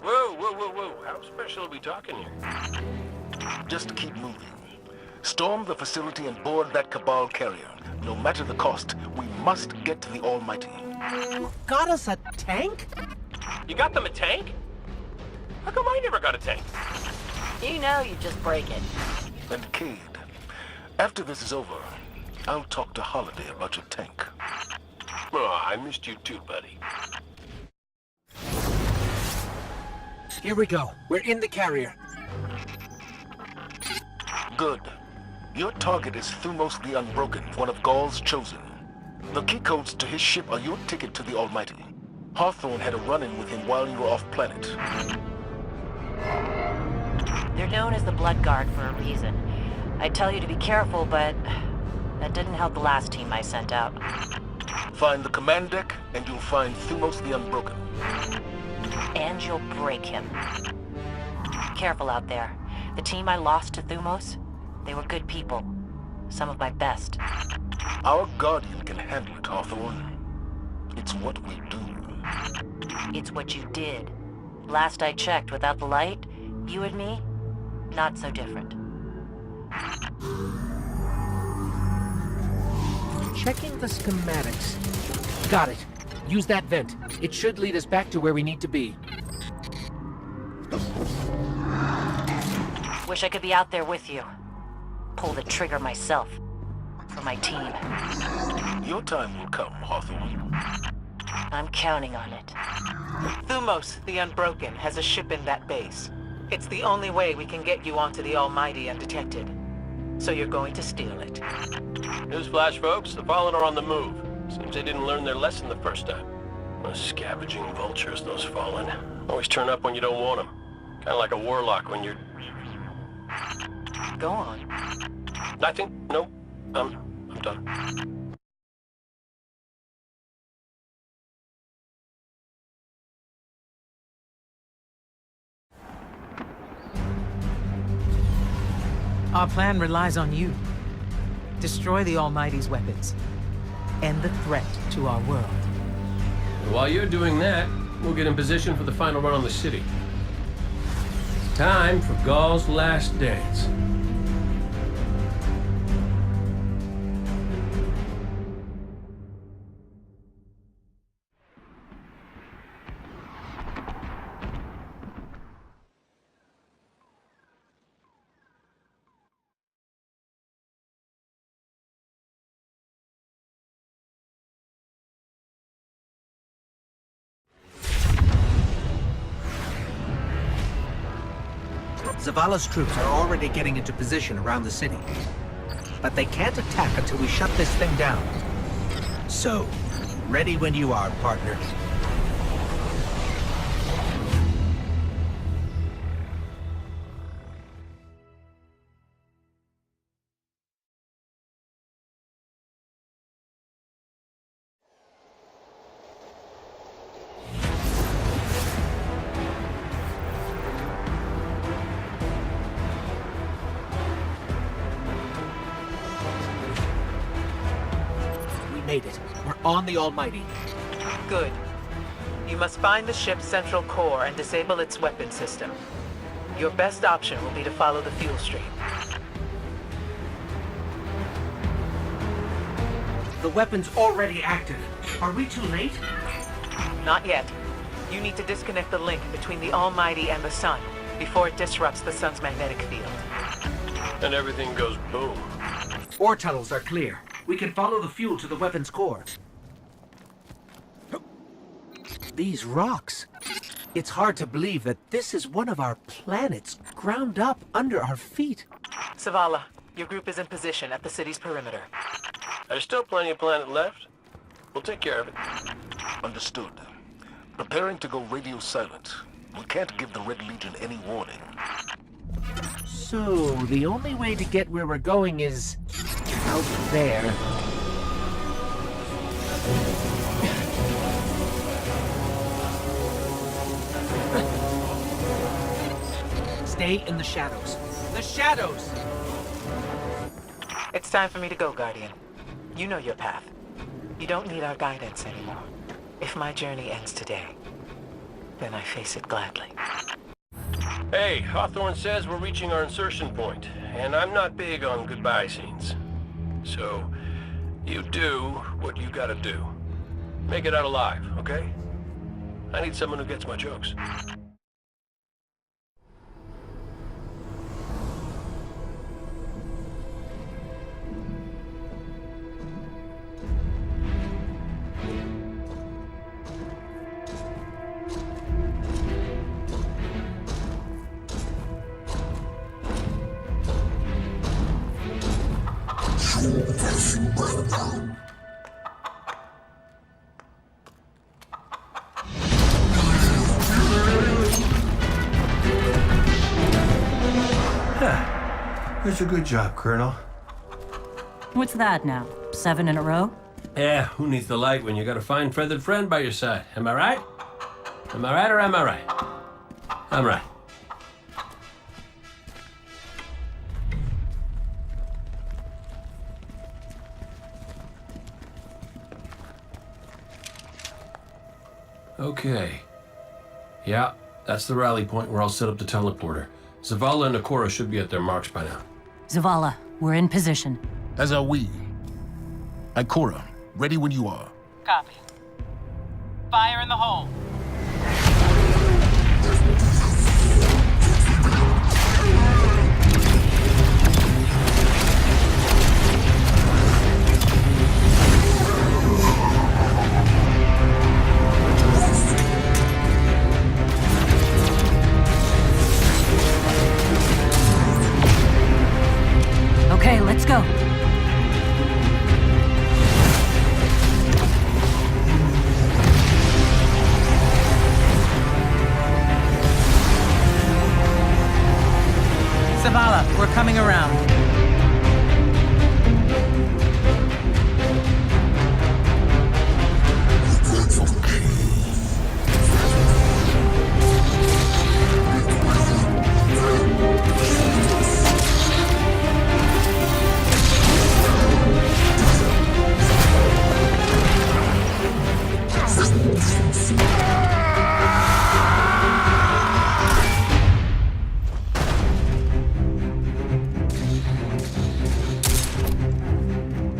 Speaker 2: Whoa. How special are we talking here?
Speaker 4: Just keep moving. Storm the facility and board that Cabal carrier. No matter the cost, we must get to the Almighty.
Speaker 13: Got us a tank?
Speaker 2: You got them a tank? How come I never got a tank?
Speaker 9: You know you just break it.
Speaker 4: And Cayde, after this is over, I'll talk to Holiday about your tank.
Speaker 2: Oh, I missed you too, buddy.
Speaker 13: Here we go. We're in the carrier.
Speaker 4: Good. Your target is Thumos the Unbroken, one of Gaul's chosen. The key codes to his ship are your ticket to the Almighty. Hawthorne had a run-in with him while you were off-planet.
Speaker 9: They're known as the Blood Guard for a reason. I'd tell you to be careful, but that didn't help the last team I sent out.
Speaker 4: Find the command deck, and you'll find Thumos the Unbroken.
Speaker 9: And you'll break him. Careful out there. The team I lost to Thumos, they were good people. Some of my best.
Speaker 4: Our Guardian can handle it, Hawthorne. It's what we do.
Speaker 9: It's what you did. Last I checked, without the light, you and me, not so different.
Speaker 13: Checking the schematics. Got it. Use that vent. It should lead us back to where we need to be.
Speaker 9: Wish I could be out there with you. Pull the trigger myself. For my team.
Speaker 4: Your time will come, Hawthorne.
Speaker 9: I'm counting on it.
Speaker 3: Thumos, the Unbroken, has a ship in that base. It's the only way we can get you onto the Almighty undetected. So you're going to steal it.
Speaker 2: Newsflash, folks. The Fallen are on the move. Seems they didn't learn their lesson the first time. Those scavenging vultures, those Fallen. Always turn up when you don't want them. Kind of like a warlock when you're...
Speaker 3: Go on.
Speaker 2: Nothing? No. I'm done.
Speaker 3: Our plan relies on you. Destroy the Almighty's weapons. End the threat to our world.
Speaker 2: While you're doing that, we'll get in position for the final run on the city. Time for Gaul's last dance.
Speaker 13: Zavala's troops are already getting into position around the city. But they can't attack until we shut this thing down. So, ready when you are, partner. Made it. We're on the Almighty.
Speaker 3: Good. You must find the ship's central core and disable its weapon system. Your best option will be to follow the fuel stream.
Speaker 13: The weapon's already active. Are we too late?
Speaker 3: Not yet. You need to disconnect the link between the Almighty and the Sun before it disrupts the Sun's magnetic field.
Speaker 2: And everything goes boom.
Speaker 13: Ore tunnels are clear. We can follow the fuel to the weapon's core. These rocks. It's hard to believe that this is one of our planets ground up under our feet.
Speaker 3: Zavala, your group is in position at the city's perimeter.
Speaker 2: There's still plenty of planet left. We'll take care of it.
Speaker 4: Understood. Preparing to go radio silent. We can't give the Red Legion any warning.
Speaker 13: So, the only way to get where we're going is... out there. Stay in the shadows. The shadows!
Speaker 3: It's time for me to go, Guardian. You know your path. You don't need our guidance anymore. If my journey ends today, then I face it gladly.
Speaker 2: Hey, Hawthorne says we're reaching our insertion point, and I'm not big on goodbye scenes. So, you do what you gotta do. Make it out alive, okay? I need someone who gets my jokes.
Speaker 5: That's a good job, Colonel.
Speaker 6: What's that now? 7 in a row?
Speaker 2: Yeah, who needs the light when you got a fine feathered friend by your side? Am I right? Am I right or am I right? I'm right. Okay. Yeah, that's the rally point where I'll set up the teleporter. Zavala and Ikora should be at their marks by now.
Speaker 6: Zavala, we're in position.
Speaker 4: As are we. Ikora, ready when you are.
Speaker 3: Copy. Fire in the hole.
Speaker 6: Okay, let's go.
Speaker 3: Zavala, we're coming around.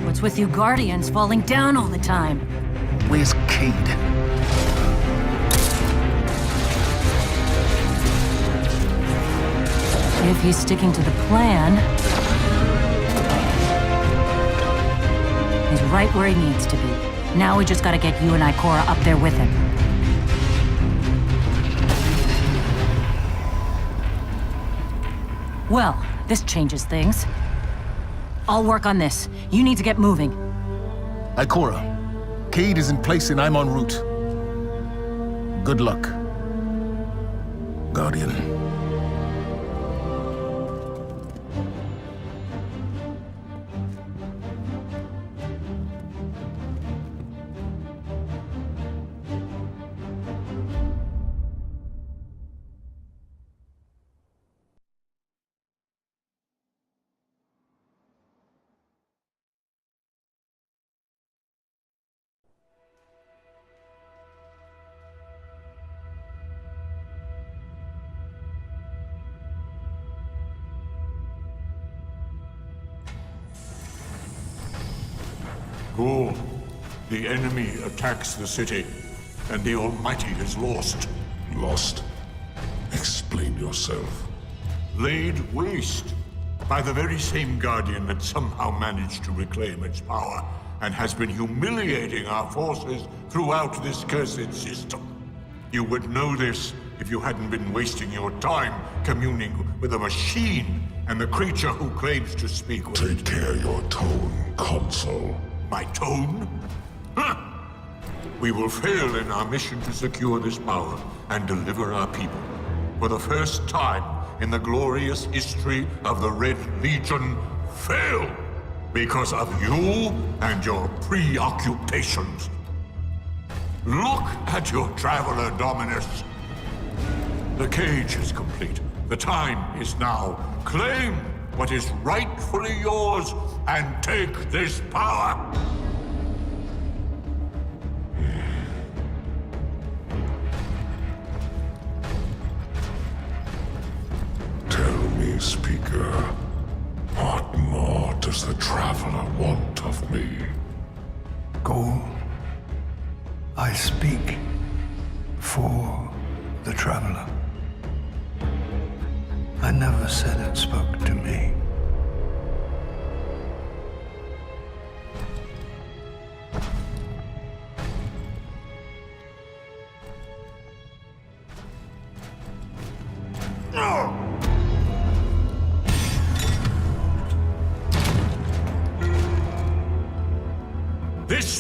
Speaker 6: What's with you Guardians falling down all the time?
Speaker 4: Where's Cade?
Speaker 6: If he's sticking to the plan, he's right where he needs to be. Now we just gotta get you and Ikora up there with him. Well, this changes things. I'll work on this. You need to get moving.
Speaker 4: Ikora, Cade is in place and I'm en route. Good luck, Guardian.
Speaker 8: Go. The enemy attacks the city, and the Almighty is lost.
Speaker 7: Lost? Explain yourself.
Speaker 8: Laid waste by the very same Guardian that somehow managed to reclaim its power and has been humiliating our forces throughout this cursed system. You would know this if you hadn't been wasting your time communing with a machine and the creature who claims to speak with...
Speaker 7: Take care your tone, Consul.
Speaker 8: My tone? Huh. We will fail in our mission to secure this power and deliver our people. For the first time in the glorious history of the Red Legion, fail because of you and your preoccupations. Look at your Traveler, Dominus. The cage is complete. The time is now. Claim what is rightfully yours and take this power.
Speaker 7: Tell me, Speaker, what more does the Traveler want of me?
Speaker 11: Go. I speak for the Traveler. I never said it spoke to me.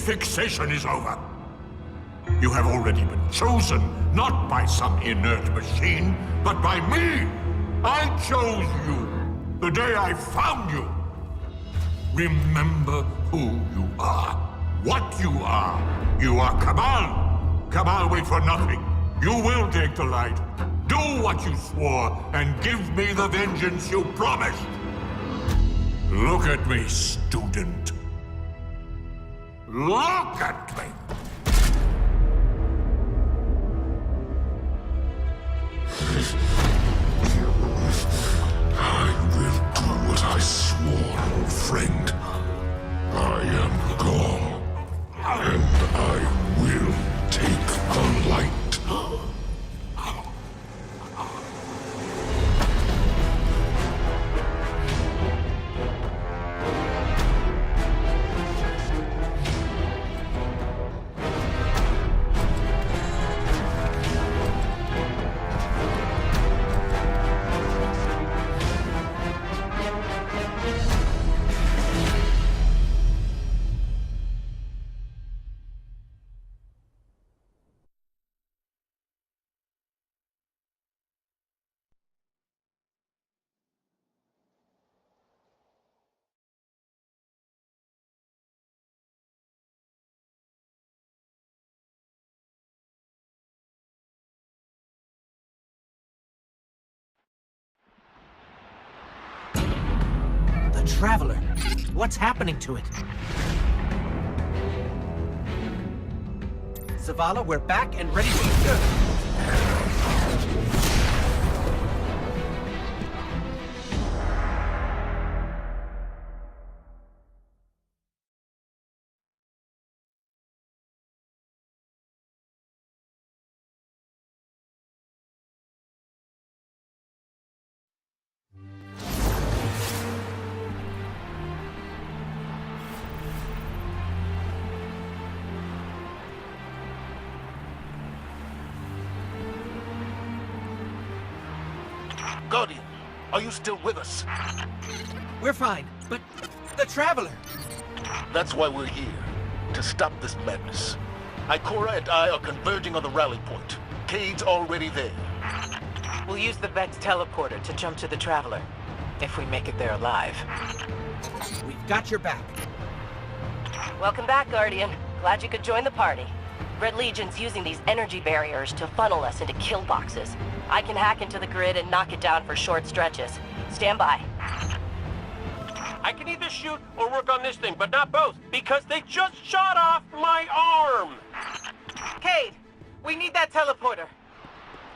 Speaker 8: fixation is over. You have already been chosen, not by some inert machine, but by me. I chose you the day I found you. Remember who you are, what you are. You are Cabal. Cabal wait for nothing. You will take the light. Do what you swore, and give me the vengeance you promised. Look at me, student. Look at me!
Speaker 7: I will do what I swore, old friend. I am Gaul, and I will take the light.
Speaker 13: The Traveler. What's happening to it? Zavala, we're back and ready to...
Speaker 16: Guardian, are you still with us?
Speaker 13: We're fine, but the Traveler...
Speaker 16: That's why we're here, to stop this madness. Ikora and I are converging on the rally point. Cade's already there.
Speaker 3: We'll use the Vex teleporter to jump to the Traveler, if we make it there alive.
Speaker 13: We've got your back.
Speaker 9: Welcome back, Guardian. Glad you could join the party. Red Legion's using these energy barriers to funnel us into kill boxes. I can hack into the grid and knock it down for short stretches. Stand by.
Speaker 2: I can either shoot or work on this thing, but not both, because they just shot off my arm!
Speaker 3: Cade, we need that teleporter.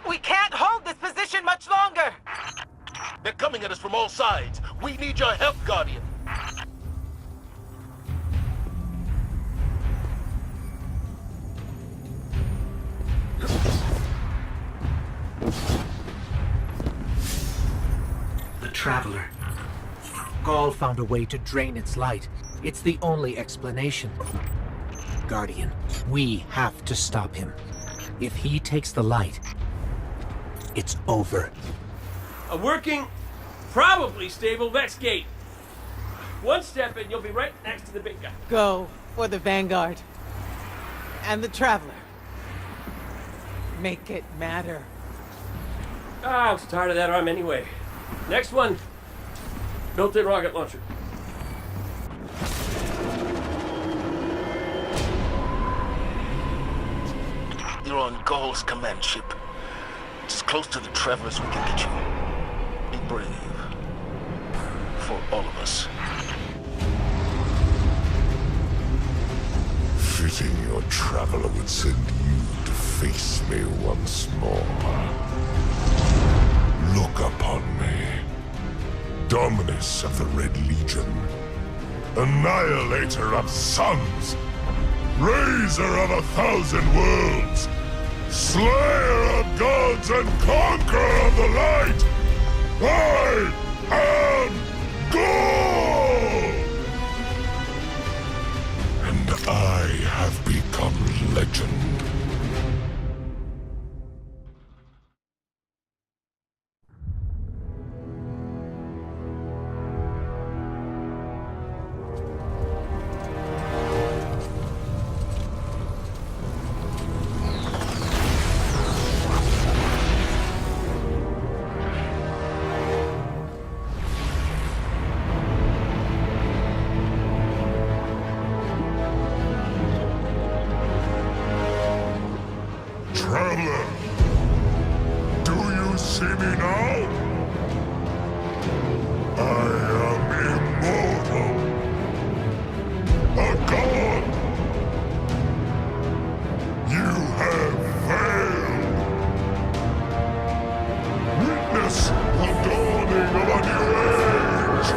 Speaker 3: We can't hold this position much longer!
Speaker 16: They're coming at us from all sides. We need your help, Guardian.
Speaker 13: The Traveler. Gaul found a way to drain its light. It's the only explanation. Guardian, we have to stop him. If he takes the light, it's over.
Speaker 2: A working, probably stable Vex gate. One step and you'll be right next to the big guy.
Speaker 3: Go for the Vanguard. And the Traveler. Make it matter.
Speaker 2: Ah, I was tired of that arm anyway. Next one. Built-in rocket launcher.
Speaker 16: You're on Gaul's command ship. It's as close to the Traveler as we can get you. Be brave. For all of us.
Speaker 7: Fitting your Traveler would send you to face me once more. Look upon me. Dominus of the Red Legion. Annihilator of suns. Raiser of 1,000 worlds. Slayer of gods and conqueror of the light. I am Gaul! And I have become legend. See me now? I am immortal. A god. You have failed. Witness the dawning of a new age.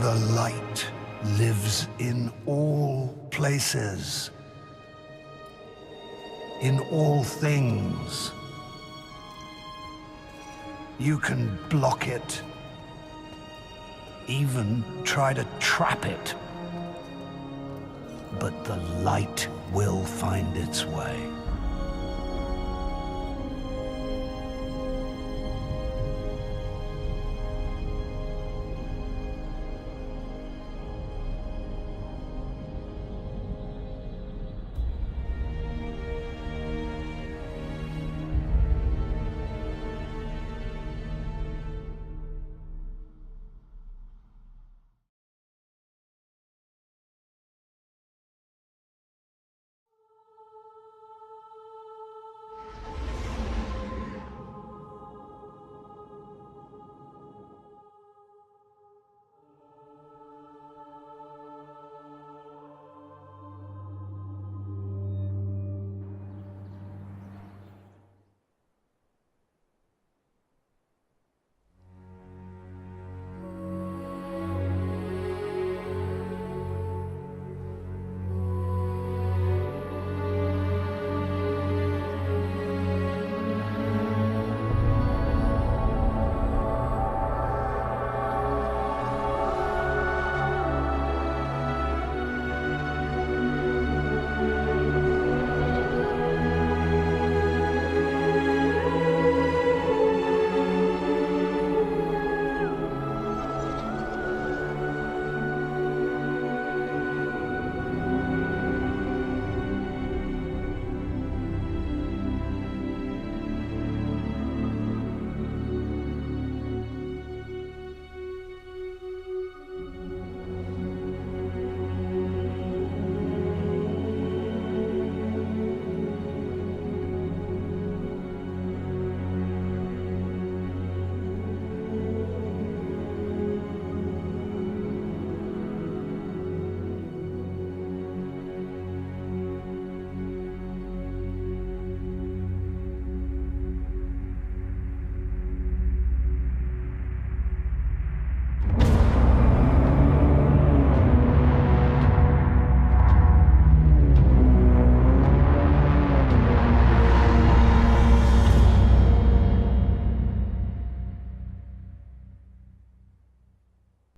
Speaker 11: The light lives in all places, in all things. You can block it, even try to trap it. But the light will find its way.